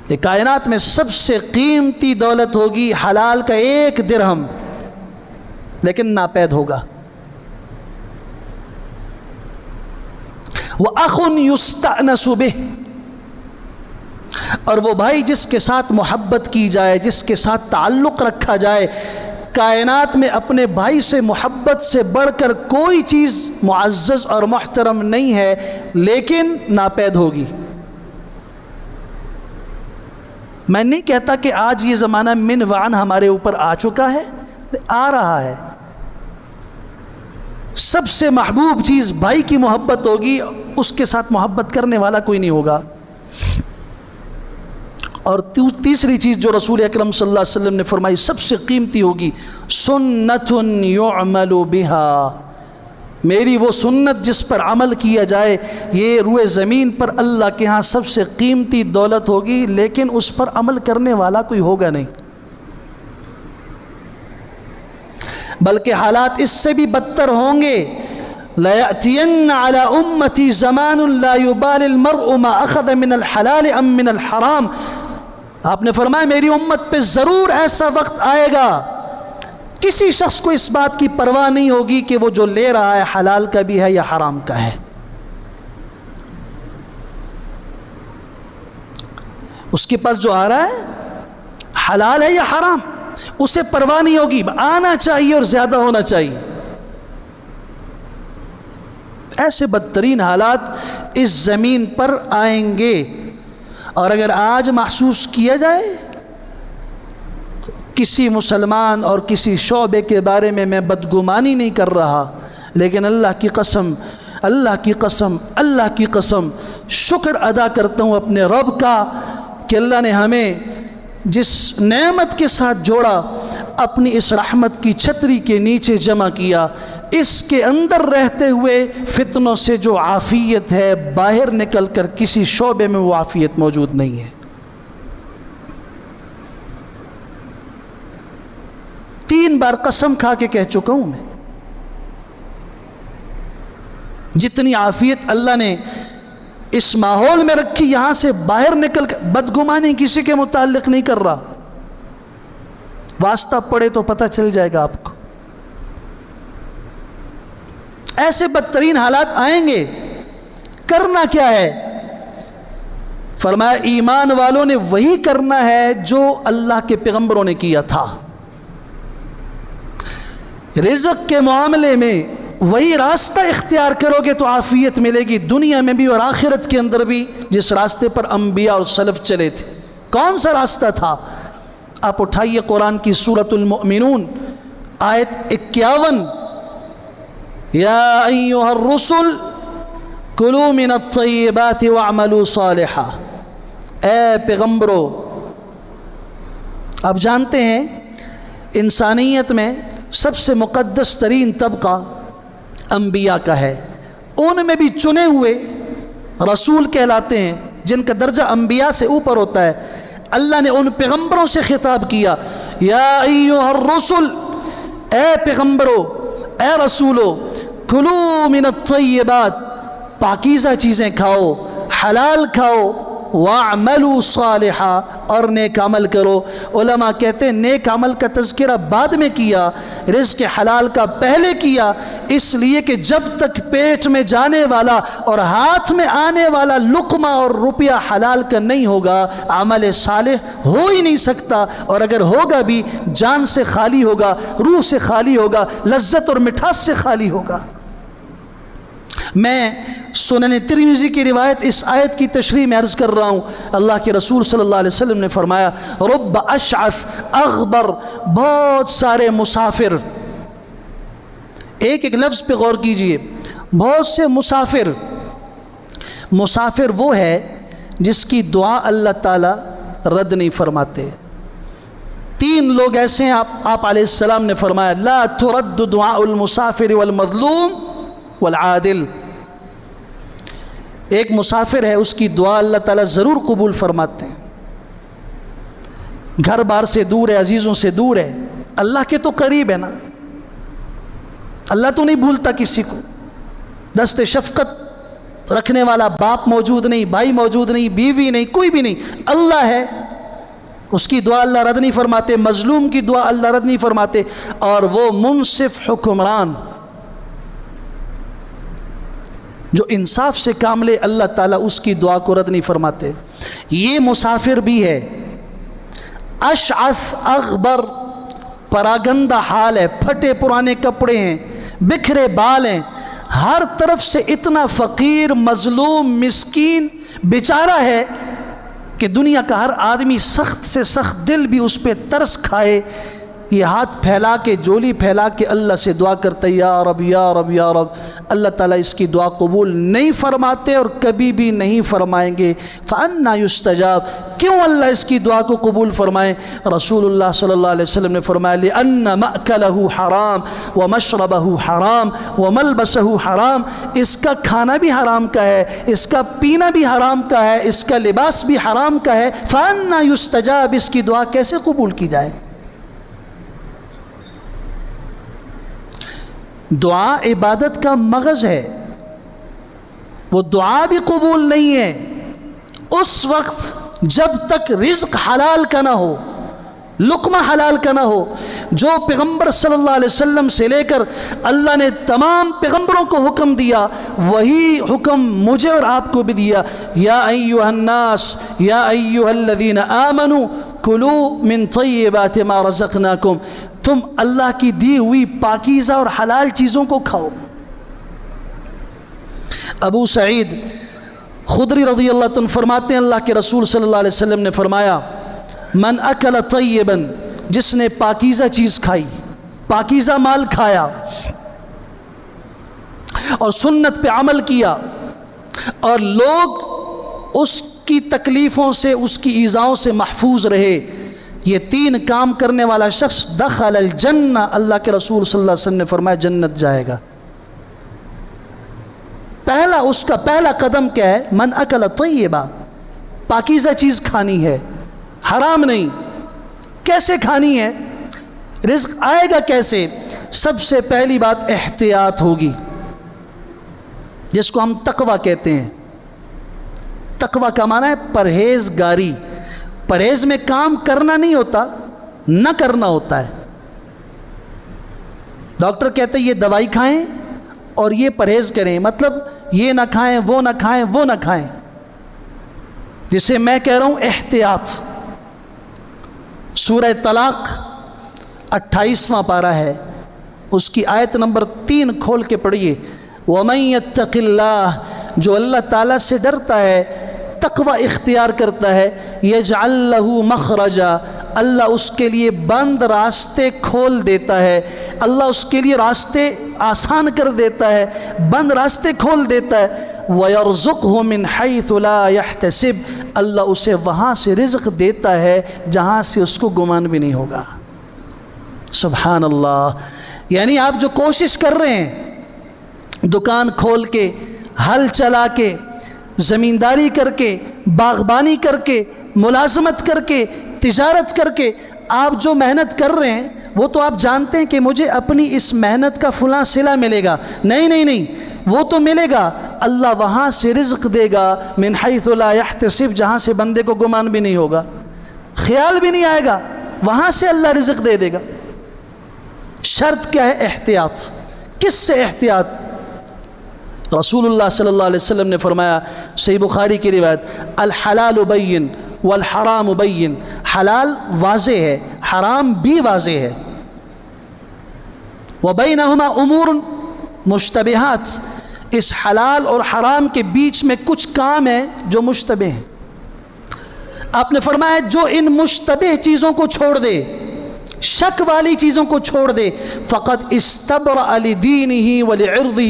یہ کائنات میں سب سے قیمتی دولت ہوگی حلال کا 1 درہم، لیکن ناپید ہوگا۔ وَأَخٌ يُسْتَأْنَسُ بِهِ، اور وہ بھائی جس کے ساتھ محبت کی جائے، جس کے ساتھ تعلق رکھا جائے۔ کائنات میں اپنے بھائی سے محبت سے بڑھ کر کوئی چیز معزز اور محترم نہیں ہے، لیکن ناپید ہوگی۔ میں نہیں کہتا کہ آج یہ زمانہ من وعن ہمارے اوپر آ چکا ہے، آ رہا ہے۔ سب سے محبوب چیز بھائی کی محبت ہوگی، اس کے ساتھ محبت کرنے والا کوئی نہیں ہوگا۔ اور تیسری چیز جو رسول اکرم صلی اللہ علیہ وسلم نے فرمائی سب سے قیمتی ہوگی، سنت یعمل بها، میری وہ سنت جس پر عمل کیا جائے۔ یہ روئے زمین پر اللہ کے ہاں سب سے قیمتی دولت ہوگی، لیکن اس پر عمل کرنے والا کوئی ہوگا نہیں، بلکہ حالات اس سے بھی بدتر ہوں گے۔ لَيَأْتِيَنَّ عَلَىٰ أُمَّتِي زَمَانٌ لَا يُبَالِ الْمَرْءُ مَا أَخَذَ مِنَ الْحَلَالِ أَم مِّنَ الْحَرَامِ، آپ نے فرمایا میری امت پہ ضرور ایسا وقت آئے گا، کسی شخص کو اس بات کی پرواہ نہیں ہوگی کہ وہ جو لے رہا ہے حلال کا بھی ہے یا حرام کا ہے۔ اس کے پاس جو آ رہا ہے حلال ہے یا حرام، اسے پرواہ نہیں ہوگی، آنا چاہیے اور زیادہ ہونا چاہیے۔ ایسے بدترین حالات اس زمین پر آئیں گے، اور اگر آج محسوس کیا جائے تو کسی مسلمان اور کسی شعبے کے بارے میں بدگمانی نہیں کر رہا، لیکن اللہ کی قسم اللہ کی قسم اللہ کی قسم شکر ادا کرتا ہوں اپنے رب کا کہ اللہ نے ہمیں جس نعمت کے ساتھ جوڑا، اپنی اس رحمت کی چھتری کے نیچے جمع کیا، اس کے اندر رہتے ہوئے فتنوں سے جو عافیت ہے، باہر نکل کر کسی شعبے میں وہ عافیت موجود نہیں ہے۔ 3 بار قسم کھا کے کہہ چکا ہوں میں، جتنی عافیت اللہ نے اس ماحول میں رکھی، یہاں سے باہر نکل کر بدگمانی کسی کے متعلق نہیں کر رہا۔ واسطہ پڑے تو پتہ چل جائے گا آپ کو۔ ایسے بدترین حالات آئیں گے، کرنا کیا ہے؟ فرمایا ایمان والوں نے وہی کرنا ہے جو اللہ کے پیغمبروں نے کیا تھا۔ رزق کے معاملے میں وہی راستہ اختیار کرو گے تو عافیت ملے گی، دنیا میں بھی اور آخرت کے اندر بھی، جس راستے پر انبیاء اور سلف چلے تھے۔ کون سا راستہ تھا؟ آپ اٹھائیے قرآن کی سورۃ المؤمنون آیت 51، یا ایھا الرسل کلوا من الطیبات واعملوا صالحا، اے پیغمبرو، آپ جانتے ہیں انسانیت میں سب سے مقدس ترین طبقہ انبیاء کا ہے، ان میں بھی چنے ہوئے رسول کہلاتے ہیں جن کا درجہ انبیاء سے اوپر ہوتا ہے۔ اللہ نے ان پیغمبروں سے خطاب کیا، یا ایھا الرسل، اے پیغمبرو، اے رسولو، کلوا من الطیبات، پاکیزہ چیزیں کھاؤ، حلال کھاؤ، واعملوا صالحا، اور نیک عمل کرو۔ علماء کہتے ہیں نیک عمل کا تذکرہ بعد میں کیا، رزق حلال کا پہلے کیا، اس لیے کہ جب تک پیٹ میں جانے والا اور ہاتھ میں آنے والا لقمہ اور روپیہ حلال کا نہیں ہوگا، عمل صالح ہو ہی نہیں سکتا، اور اگر ہوگا بھی جان سے خالی ہوگا، روح سے خالی ہوگا، لذت اور مٹھاس سے خالی ہوگا۔ میں سنن ترمذی کی روایت اس آیت کی تشریح میں عرض کر رہا ہوں، اللہ کے رسول صلی اللہ علیہ وسلم نے فرمایا، رب اشعث اغبر، بہت سارے مسافر، ایک ایک لفظ پہ غور کیجئے، بہت سے مسافر، مسافر وہ ہے جس کی دعا اللہ تعالی رد نہیں فرماتے۔ 3 لوگ ایسے ہیں، آپ علیہ السلام نے فرمایا، لا ترد دعاء المسافر والمظلوم والعادل، ایک مسافر ہے، اس کی دعا اللہ تعالیٰ ضرور قبول فرماتے ہیں، گھر بار سے دور ہے، عزیزوں سے دور ہے، اللہ کے تو قریب ہے نا، اللہ تو نہیں بھولتا کسی کو، دست شفقت رکھنے والا باپ موجود نہیں، بھائی موجود نہیں، بیوی نہیں، کوئی بھی نہیں، اللہ ہے، اس کی دعا اللہ رد نہیں فرماتے، مظلوم کی دعا اللہ رد نہیں فرماتے، اور وہ منصف حکمران جو انصاف سے کام لے اللہ تعالیٰ اس کی دعا کو رد نہیں فرماتے۔ یہ مسافر بھی ہے، اشعث اغبر، پراگندہ حال ہے، پھٹے پرانے کپڑے ہیں، بکھرے بال ہیں، ہر طرف سے اتنا فقیر، مظلوم، مسکین، بیچارہ ہے کہ دنیا کا ہر آدمی سخت سے سخت دل بھی اس پہ ترس کھائے، یہ ہاتھ پھیلا کے، جولی پھیلا کے اللہ سے دعا کرتا ہے، یا رب یا رب یا رب۔ اللہ تعالیٰ اس کی دعا قبول نہیں فرماتے اور کبھی بھی نہیں فرمائیں گے۔ فَأَنَّا يُسْتَجَابُ، کیوں اللہ اس کی دعا کو قبول فرمائیں؟ رسول اللہ صلی اللہ علیہ وسلم نے فرمایا، لِأَنَّ مَأْكَلَهُ حرام وَمَشْرَبَهُ حرام وَمَلْبَسَهُ حرام، اس کا کھانا بھی حرام کا ہے، اس کا پینا بھی حرام کا ہے، اس کا لباس بھی حرام کا ہے، فَأَنَّا يُسْتَجَابُ، اس کی دعا کیسے قبول کی جائے؟ دعا عبادت کا مغز ہے، وہ دعا بھی قبول نہیں ہے اس وقت جب تک رزق حلال کا نہ ہو، لقمہ حلال کا نہ ہو۔ جو پیغمبر صلی اللہ علیہ وسلم سے لے کر اللہ نے تمام پیغمبروں کو حکم دیا، وہی حکم مجھے اور آپ کو بھی دیا، یا ایھا الناس یا ایھا الذین آمنوا کلوا من طیبات ما رزقناکم، تم اللہ کی دی ہوئی پاکیزہ اور حلال چیزوں کو کھاؤ۔ ابو سعید خدری رضی اللہ عنہ فرماتے ہیں، اللہ کے رسول صلی اللہ علیہ وسلم نے فرمایا، من اکل طیبا، جس نے پاکیزہ چیز کھائی، پاکیزہ مال کھایا اور سنت پہ عمل کیا، اور لوگ اس کی تکلیفوں سے، اس کی ایذاؤں سے محفوظ رہے، یہ تین کام کرنے والا شخص دخل الجنہ، اللہ کے رسول صلی اللہ علیہ وسلم نے فرمایا جنت جائے گا۔ اس کا پہلا قدم کیا ہے؟ من اکل طیبا، پاکیزہ چیز کھانی ہے، حرام نہیں۔ کیسے کھانی ہے؟ رزق آئے گا کیسے؟ سب سے پہلی بات احتیاط ہوگی، جس کو ہم تقوی کہتے ہیں۔ تقوی کا معنی ہے پرہیزگاری۔ پرہیز میں کام کرنا نہیں ہوتا، نہ کرنا ہوتا ہے۔ ڈاکٹر کہتے ہیں یہ دوائی کھائیں اور یہ پرہیز کریں، مطلب یہ نہ کھائیں، وہ نہ کھائیں، وہ نہ کھائیں، جسے میں کہہ رہا ہوں احتیاط۔ سورہ طلاق 28واں پارہ ہے، اس کی آیت نمبر 3 کھول کے پڑھیے، وَمَن يَتَّقِ اللَّهَ، جو اللہ تعالیٰ سے ڈرتا ہے، تقوی اختیار کرتا ہے، یجعل لہ مخرجا، اللہ اس کے لیے بند راستے کھول دیتا ہے، اللہ اس کے لیے راستے آسان کر دیتا ہے، بند راستے کھول دیتا ہے، وَيَرْزُقْهُ مِنْ حَيْثُ لَا يَحْتَسِبْ، اللہ اسے وہاں سے رزق دیتا ہے جہاں سے اس کو گمان بھی نہیں ہوگا۔ سبحان اللہ۔ یعنی آپ جو کوشش کر رہے ہیں، دکان کھول کے، ہل چلا کے، زمینداری کر کے، باغبانی کر کے، ملازمت کر کے، تجارت کر کے، آپ جو محنت کر رہے ہیں وہ تو آپ جانتے ہیں کہ مجھے اپنی اس محنت کا فلاں صلہ ملے گا، نہیں، وہ تو ملے گا، اللہ وہاں سے رزق دے گا، من حیث لا یحتسب، جہاں سے بندے کو گمان بھی نہیں ہوگا، خیال بھی نہیں آئے گا، وہاں سے اللہ رزق دے دے گا۔ شرط کیا ہے؟ احتیاط۔ کس سے احتیاط؟ رسول اللہ صلی اللہ علیہ وسلم نے فرمایا، صحیح بخاری کی روایت، الحلال بین والحرام بین، حلال واضح ہے، حرام بھی واضح ہے، وبینہما امور مشتبہات، اس حلال اور حرام کے بیچ میں کچھ کام ہیں جو مشتبہ ہیں۔ آپ نے فرمایا جو ان مشتبہ چیزوں کو چھوڑ دے، شک والی چیزوں کو چھوڑ دے، فقط استبرأ لدینہ ولعرضہ،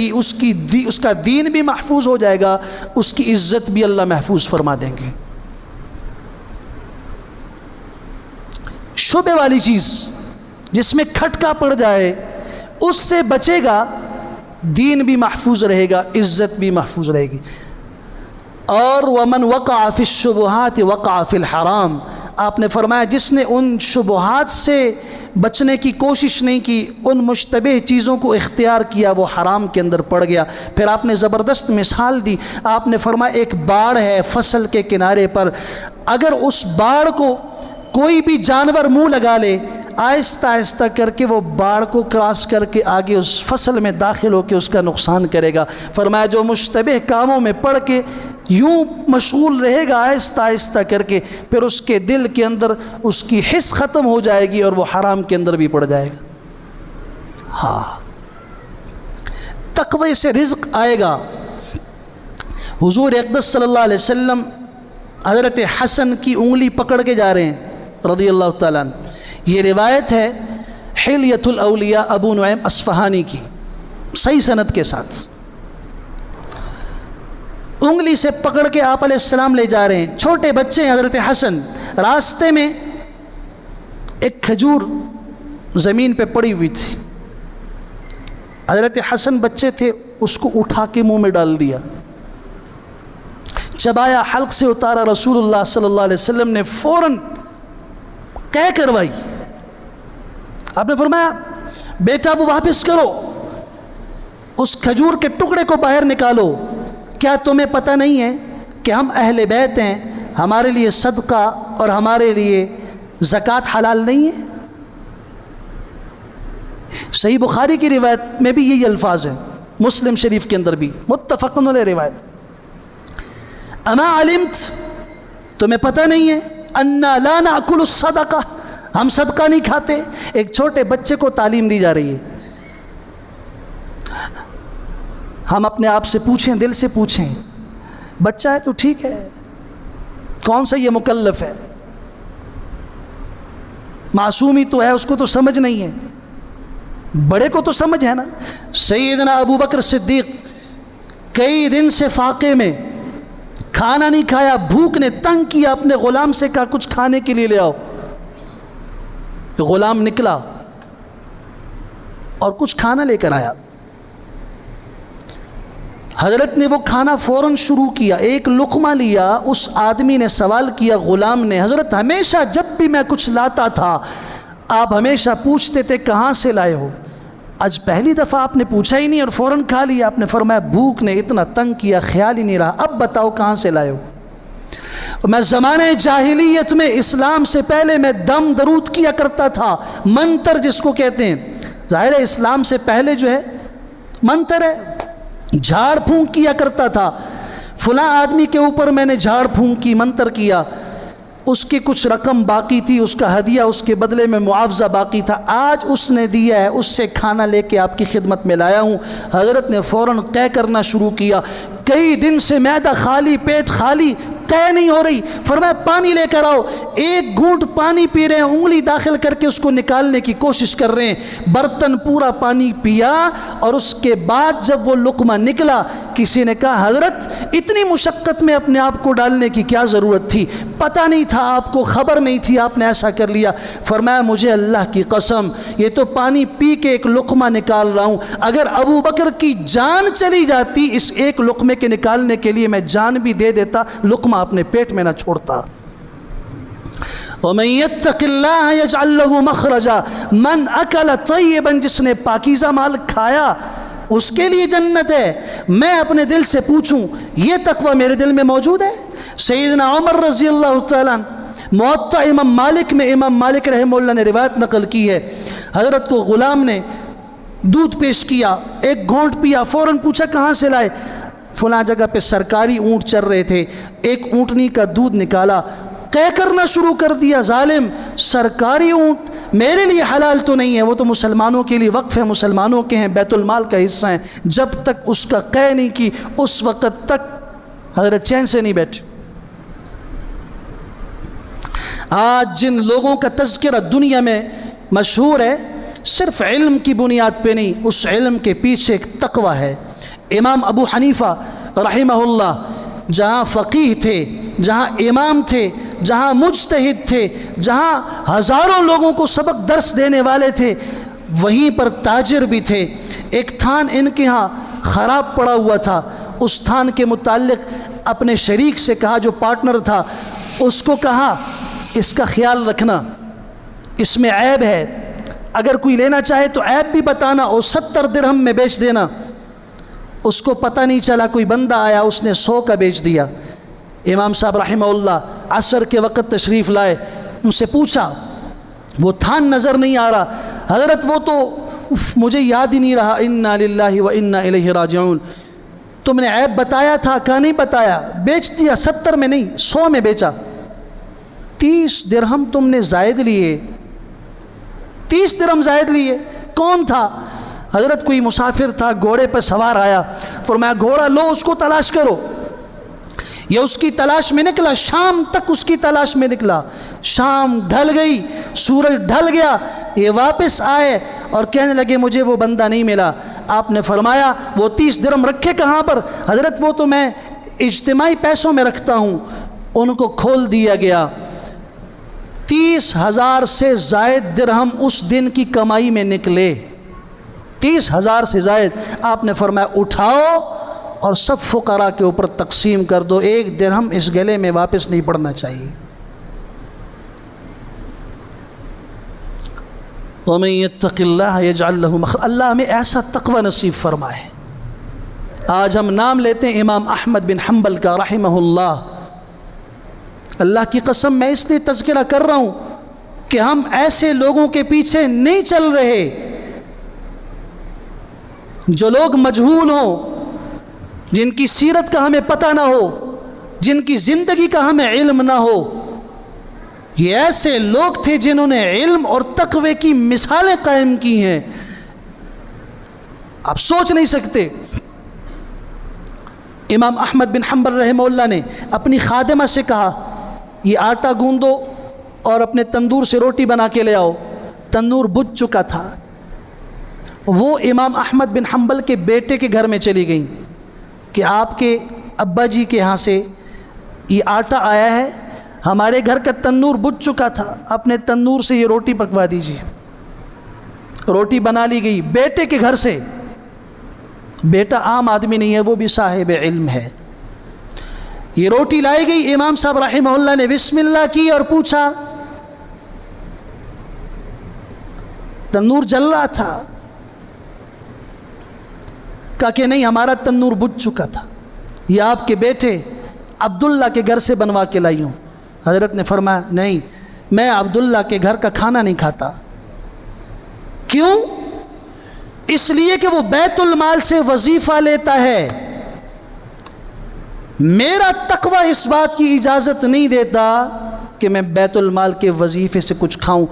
اس کا دین بھی محفوظ ہو جائے گا، اس کی عزت بھی اللہ محفوظ فرما دیں گے۔ شبہ والی چیز جس میں کھٹکا پڑ جائے، اس سے بچے گا، دین بھی محفوظ رہے گا، عزت بھی محفوظ رہے گی۔ اور ومن وقع فی الشبہات وقع فی الحرام، آپ نے فرمایا جس نے ان شبہات سے بچنے کی کوشش نہیں کی، ان مشتبہ چیزوں کو اختیار کیا، وہ حرام کے اندر پڑ گیا۔ پھر آپ نے زبردست مثال دی، آپ نے فرمایا ایک باڑ ہے فصل کے کنارے پر، اگر اس باڑ کو کوئی بھی جانور منہ لگا لے، آہستہ آہستہ کر کے وہ باڑ کو کراس کر کے آگے اس فصل میں داخل ہو کے اس کا نقصان کرے گا۔ فرمایا جو مشتبہ کاموں میں پڑھ کے یوں مشغول رہے گا آہستہ آہستہ کر کے، پھر اس کے دل کے اندر اس کی حس ختم ہو جائے گی اور وہ حرام کے اندر بھی پڑ جائے گا۔ ہاں، تقوی سے رزق آئے گا۔ حضور اقدس صلی اللہ علیہ وسلم حضرت حسن کی انگلی پکڑ کے جا رہے ہیں رضی اللہ تعالیٰ عنہ۔ یہ روایت ہے حلیۃ الاولیاء ابو نعیم اصفہانی کی، صحیح سند کے ساتھ۔ انگلی سے پکڑ کے آپ علیہ السلام لے جا رہے ہیں، چھوٹے بچے ہیں حضرت حسن۔ راستے میں ایک کھجور زمین پہ پڑی ہوئی تھی، حضرت حسن بچے تھے، اس کو اٹھا کے منہ میں ڈال دیا، چبایا، حلق سے اتارا۔ رسول اللہ صلی اللہ علیہ وسلم نے فوراً قے کروائی۔ آپ نے فرمایا بیٹا وہ واپس کرو، اس کھجور کے ٹکڑے کو باہر نکالو، کیا تمہیں پتہ نہیں ہے کہ ہم اہل بیت ہیں، ہمارے لیے صدقہ اور ہمارے لیے زکوٰۃ حلال نہیں ہے؟ صحیح بخاری کی روایت میں بھی یہی الفاظ ہیں، مسلم شریف کے اندر بھی متفق علیہ روایت۔ اما علمت، تمہیں پتہ نہیں ہے، انا لا ناکل الصدقہ، ہم صدقہ نہیں کھاتے؟ ایک چھوٹے بچے کو تعلیم دی جا رہی ہے۔ ہم اپنے آپ سے پوچھیں، دل سے پوچھیں، بچہ ہے تو ٹھیک ہے، کون سا یہ مکلف ہے، معصومی تو ہے، اس کو تو سمجھ نہیں ہے، بڑے کو تو سمجھ ہے نا۔ سیدنا ابو بکر صدیق کئی دن سے فاقے میں، کھانا نہیں کھایا، بھوک نے تنگ کیا، اپنے غلام سے کہا کچھ کھانے کے لیے لے آؤ۔ غلام نکلا اور کچھ کھانا لے کر آیا۔ حضرت نے وہ کھانا فوراً شروع کیا، ایک لقمہ لیا، اس آدمی نے سوال کیا، غلام نے، حضرت ہمیشہ جب بھی میں کچھ لاتا تھا آپ ہمیشہ پوچھتے تھے کہاں سے لائے ہو، آج پہلی دفعہ آپ نے پوچھا ہی نہیں اور فوراً کھا لیا۔ آپ نے فرمایا بھوک نے اتنا تنگ کیا، خیال ہی نہیں رہا، اب بتاؤ کہاں سے لائے ہو۔ میں زمانہ جاہلیت میں، اسلام سے پہلے میں دم درود کیا کرتا تھا، منتر جس کو کہتے ہیں، ظاہر ہے اسلام سے پہلے جو ہے منتر ہے، جھاڑ پھونک کیا کرتا تھا، فلاں آدمی کے اوپر میں نے جھاڑ پھونک کی، منتر کیا، اس کی کچھ رقم باقی تھی، اس کا ہدیہ، اس کے بدلے میں معاوضہ باقی تھا، آج اس نے دیا ہے، اس سے کھانا لے کے آپ کی خدمت میں لایا ہوں۔ حضرت نے فوراً قے کرنا شروع کیا، کئی دن سے معدہ خالی، پیٹ خالی، قے نہیں ہو رہی۔ فرمایا پانی لے کر آؤ، ایک گھونٹ پانی پی رہے ہیں، انگلی داخل کر کے اس کو نکالنے کی کوشش کر رہے ہیں، برتن پورا پانی پیا، اور اس کے بعد جب وہ لقمہ نکلا، کسی نے کہا حضرت اتنی مشقت میں اپنے آپ کو ڈالنے کی کیا ضرورت تھی، پتہ نہیں تھا آپ کو، خبر نہیں تھی، آپ نے ایسا کر لیا۔ فرمایا مجھے اللہ کی قسم، یہ تو پانی پی کے ایک لقمہ نکال رہا ہوں، اگر ابو بکر کی جان چلی جاتی اس ایک لقمے کے نکالنے کے لیے، میں جان بھی دے دیتا، لقمہ اپنے پیٹ میں نہ چھوڑتا۔ وَمَن يَتَّقِ اللَّهَ يَجْعَل لَّهُ مَخْرَجًا، من اکل طیبا، جس نے پاکیزہ مال کھایا اس کے لیے جنت ہے۔ میں اپنے دل سے پوچھوں، یہ تقوی میرے دل میں موجود ہے؟ سیدنا عمر رضی اللہ تعالیٰ عنہ، موطا امام مالک میں امام مالک رحمہ اللہ نے روایت نقل کی ہے، حضرت کو غلام نے دودھ پیش کیا، ایک گھونٹ پیا، فوراً پوچھا کہاں سے لائے؟ فلاں جگہ پہ سرکاری اونٹ چر رہے تھے، ایک اونٹنی کا دودھ نکالا، قے کرنا شروع کر دیا، ظالم، سرکاری اونٹ میرے لیے حلال تو نہیں ہے، وہ تو مسلمانوں کے لیے وقف ہے، مسلمانوں کے ہیں، بیت المال کا حصہ ہیں۔ جب تک اس کا قے نہیں کی اس وقت تک حضرت چین سے نہیں بیٹھے۔ آج جن لوگوں کا تذکرہ دنیا میں مشہور ہے، صرف علم کی بنیاد پہ نہیں، اس علم کے پیچھے ایک تقوی ہے۔ امام ابو حنیفہ رحمہ اللہ جہاں فقیہ تھے، جہاں امام تھے، جہاں مجتہد تھے، جہاں ہزاروں لوگوں کو سبق درس دینے والے تھے، وہیں پر تاجر بھی تھے۔ ایک تھان ان کے ہاں خراب پڑا ہوا تھا، اس تھان کے متعلق اپنے شریک سے کہا، جو پارٹنر تھا، اس کو کہا اس کا خیال رکھنا، اس میں عیب ہے، اگر کوئی لینا چاہے تو عیب بھی بتانا اور 70 درہم میں بیچ دینا۔ اس کو پتہ نہیں چلا، کوئی بندہ آیا اس نے 100 کا بیچ دیا۔ امام صاحب رحمہ اللہ عصر کے وقت تشریف لائے، ان سے پوچھا، وہ تھان نظر نہیں آ رہا، حضرت وہ تو مجھے یاد ہی نہیں رہا، انا للہ و انا الیہ راجعون، تم نے عیب بتایا تھا؟ کہا نہیں بتایا، بیچ دیا، 70 میں نہیں 100 میں بیچا۔ 30 درہم تم نے زائد لیے، 30 درہم زائد لیے۔ کون تھا؟ حضرت کوئی مسافر تھا، گھوڑے پر سوار آیا، فرمایا گھوڑا لو، اس کو تلاش کرو۔ یہ اس کی تلاش میں نکلا، شام تک اس کی تلاش میں نکلا، شام ڈھل گئی، سورج ڈھل گیا، یہ واپس آئے اور کہنے لگے مجھے وہ بندہ نہیں ملا۔ آپ نے فرمایا وہ 30 درہم رکھے کہاں پر؟ حضرت وہ تو میں اجتماعی پیسوں میں رکھتا ہوں۔ ان کو کھول دیا گیا، 30,000 سے زائد درہم اس دن کی کمائی میں نکلے، 30,000 سے زائد۔ آپ نے فرمایا اٹھاؤ اور سب فقراء کے اوپر تقسیم کر دو، 1 درہم اس گلے میں واپس نہیں پڑنا چاہیے۔ وَمَن يَتَّقِ اللَّهَ يَجْعَلْ لَهُ مَخْرَجًا، اللہ ہمیں ایسا تقوی نصیب فرمائے۔ آج ہم نام لیتے ہیں امام احمد بن حنبل کا رحمہ اللہ۔ اللہ کی قسم میں اس لیے تذکرہ کر رہا ہوں کہ ہم ایسے لوگوں کے پیچھے نہیں چل رہے جو لوگ مجہول ہوں، جن کی سیرت کا ہمیں پتہ نہ ہو، جن کی زندگی کا ہمیں علم نہ ہو۔ یہ ایسے لوگ تھے جنہوں نے علم اور تقوی کی مثالیں قائم کی ہیں، آپ سوچ نہیں سکتے۔ امام احمد بن حنبل رحمہ اللہ نے اپنی خادمہ سے کہا یہ آٹا گوندو اور اپنے تندور سے روٹی بنا کے لے آؤ۔ تندور بجھ چکا تھا۔ وہ امام احمد بن حنبل کے بیٹے کے گھر میں چلی گئیں کہ آپ کے ابا جی کے ہاں سے یہ آٹا آیا ہے، ہمارے گھر کا تندور بجھ چکا تھا، اپنے تندور سے یہ روٹی پکوا دیجیے۔ روٹی بنا لی گئی بیٹے کے گھر سے۔ بیٹا عام آدمی نہیں ہے، وہ بھی صاحب علم ہے۔ یہ روٹی لائی گئی، امام صاحب رحمہ اللہ نے بسم اللہ کی اور پوچھا، تندور جل رہا تھا؟ کہا کہ نہیں، ہمارا تندور بجھ چکا تھا، یہ آپ کے بیٹے عبداللہ کے گھر سے بنوا کے لائی ہوں۔ حضرت نے فرمایا نہیں، میں عبداللہ کے گھر کا کھانا نہیں کھاتا۔ کیوں؟ اس لیے کہ وہ بیت المال سے وظیفہ لیتا ہے، میرا تقوی اس بات کی اجازت نہیں دیتا کہ میں بیت المال کے وظیفے سے کچھ کھاؤں۔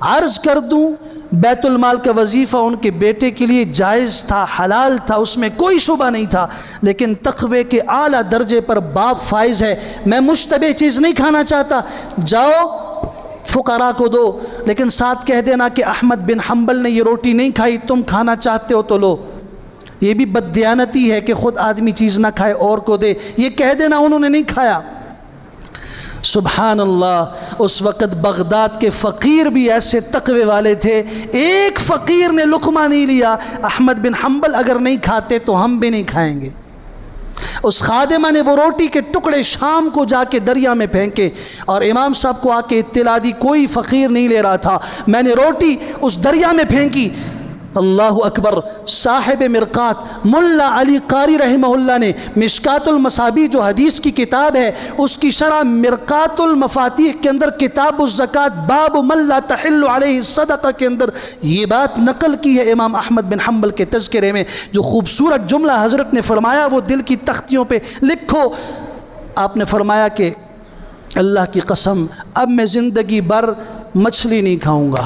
عرض کر دوں، بیت المال کا وظیفہ ان کے بیٹے کے لیے جائز تھا، حلال تھا، اس میں کوئی شبہ نہیں تھا، لیکن تقوی کے اعلیٰ درجے پر باپ فائز ہے۔ میں مشتبہ چیز نہیں کھانا چاہتا، جاؤ فقراء کو دو، لیکن ساتھ کہہ دینا کہ احمد بن حنبل نے یہ روٹی نہیں کھائی، تم کھانا چاہتے ہو تو لو۔ یہ بھی بددیانتی ہے کہ خود آدمی چیز نہ کھائے اور کو دے، یہ کہہ دینا انہوں نے نہیں کھایا۔ سبحان اللہ، اس وقت بغداد کے فقیر بھی ایسے تقوی والے تھے، ایک فقیر نے لقمہ نہیں لیا۔ احمد بن حنبل اگر نہیں کھاتے تو ہم بھی نہیں کھائیں گے۔ اس خادمہ نے وہ روٹی کے ٹکڑے شام کو جا کے دریا میں پھینکے اور امام صاحب کو آ کے اطلاع دی، کوئی فقیر نہیں لے رہا تھا، میں نے روٹی اس دریا میں پھینکی۔ اللہ اکبر۔ صاحب مرقات ملا علی قاری رحمہ اللہ نے مشکات المصابیح جو حدیث کی کتاب ہے، اس کی شرح مرقات المفاتیح کے اندر کتاب الزکوٰۃ باب من لا تحل علیہ الصدقہ کے اندر یہ بات نقل کی ہے امام احمد بن حنبل کے تذکرے میں۔ جو خوبصورت جملہ حضرت نے فرمایا وہ دل کی تختیوں پہ لکھو۔ آپ نے فرمایا کہ اللہ کی قسم اب میں زندگی بھر مچھلی نہیں کھاؤں گا،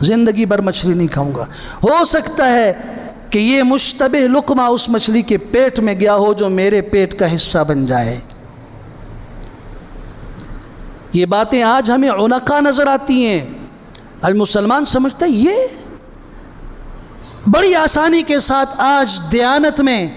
زندگی بھر مچھلی نہیں کھاؤں گا۔ ہو سکتا ہے کہ یہ مشتبہ لقمہ اس مچھلی کے پیٹ میں گیا ہو جو میرے پیٹ کا حصہ بن جائے۔ یہ باتیں آج ہمیں عنقا نظر آتی ہیں، المسلمان سمجھتا ہے یہ بڑی آسانی کے ساتھ۔ آج دیانت میں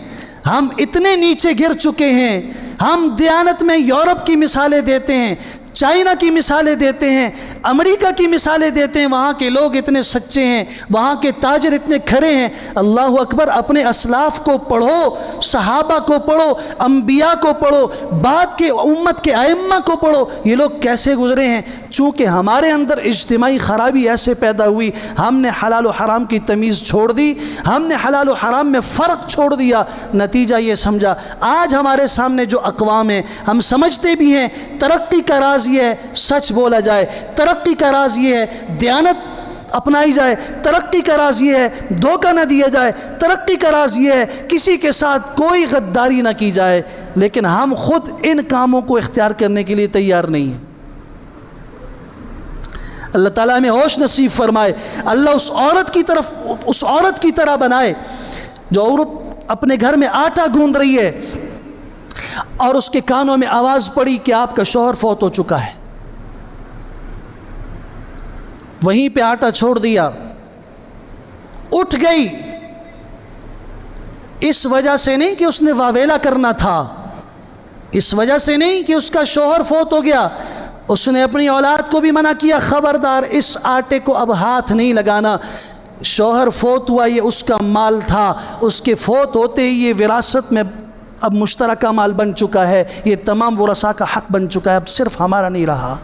ہم اتنے نیچے گر چکے ہیں، ہم دیانت میں یورپ کی مثالیں دیتے ہیں، چائنا کی مثالیں دیتے ہیں، امریکہ کی مثالیں دیتے ہیں، وہاں کے لوگ اتنے سچے ہیں، وہاں کے تاجر اتنے کھرے ہیں۔ اللہ اکبر، اپنے اسلاف کو پڑھو، صحابہ کو پڑھو، انبیاء کو پڑھو، بعد کے امت کے ائمہ کو پڑھو، یہ لوگ کیسے گزرے ہیں۔ چونکہ ہمارے اندر اجتماعی خرابی ایسے پیدا ہوئی، ہم نے حلال و حرام کی تمیز چھوڑ دی، ہم نے حلال و حرام میں فرق چھوڑ دیا، نتیجہ یہ سمجھا آج ہمارے سامنے جو اقوام ہیں، ہم سمجھتے بھی ہیں ترقی کا راز یہ ہے سچ بولا جائے، ترقی کا راز یہ ہے دیانت اپنائی جائے، ترقی کا راز یہ ہے دھوکہ نہ دیا جائے، ترقی کا راز یہ ہے کسی کے ساتھ کوئی غداری نہ کی جائے، لیکن ہم خود ان کاموں کو اختیار کرنے کے لیے تیار نہیں ہیں۔ اللہ تعالیٰ ہمیں ہوش نصیب فرمائے۔ اللہ اس عورت کی طرح بنائے جو عورت اپنے گھر میں آٹا گوندھ رہی ہے اور اس کے کانوں میں آواز پڑی کہ آپ کا شوہر فوت ہو چکا ہے، وہیں پہ آٹا چھوڑ دیا، اٹھ گئی، اس وجہ سے نہیں کہ اس نے واویلا کرنا تھا، اس وجہ سے نہیں کہ اس کا شوہر فوت ہو گیا، اس نے اپنی اولاد کو بھی منع کیا خبردار اس آٹے کو اب ہاتھ نہیں لگانا، شوہر فوت ہوا یہ اس کا مال تھا، اس کے فوت ہوتے ہی یہ وراثت میں اب مشترکہ مال بن چکا ہے، یہ تمام ورثاء کا حق بن چکا ہے، اب صرف ہمارا نہیں رہا۔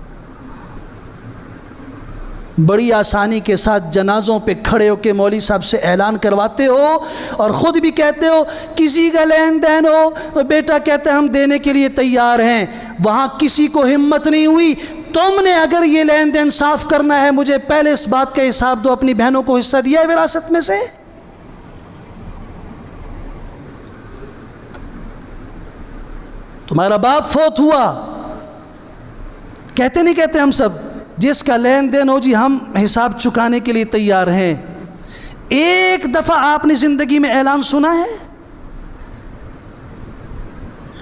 بڑی آسانی کے ساتھ جنازوں پہ کھڑے ہو کے مولوی صاحب سے اعلان کرواتے ہو اور خود بھی کہتے ہو کسی کا لین دین ہو، بیٹا کہتا ہے ہم دینے کے لیے تیار ہیں، وہاں کسی کو ہمت نہیں ہوئی۔ تم نے اگر یہ لین دین صاف کرنا ہے مجھے پہلے اس بات کا حساب دو، اپنی بہنوں کو حصہ دیا ہے وراثت میں سے؟ تمہارا باپ فوت ہوا، کہتے نہیں کہتے ہم سب جس کا لین دین ہو جی ہم حساب چکانے کے لیے تیار ہیں۔ ایک دفعہ آپ نے زندگی میں اعلان سنا ہے؟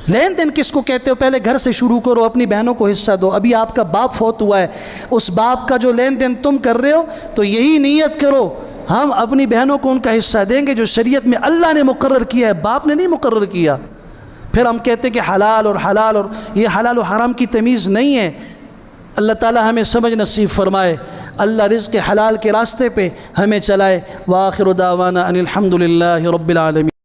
لین دین کس کو کہتے ہو؟ پہلے گھر سے شروع کرو، اپنی بہنوں کو حصہ دو۔ ابھی آپ کا باپ فوت ہوا ہے، اس باپ کا جو لین دین تم کر رہے ہو تو یہی نیت کرو ہم اپنی بہنوں کو ان کا حصہ دیں گے جو شریعت میں اللہ نے مقرر کیا ہے، باپ نے نہیں مقرر کیا۔ پھر ہم کہتے ہیں کہ حلال اور یہ حلال و حرام کی تمیز نہیں ہے۔ اللہ تعالی ہمیں سمجھ نصیب فرمائے، اللہ رزق حلال کے راستے پہ ہمیں چلائے۔ وآخر دعوانا ان الحمد للہ رب العالمین۔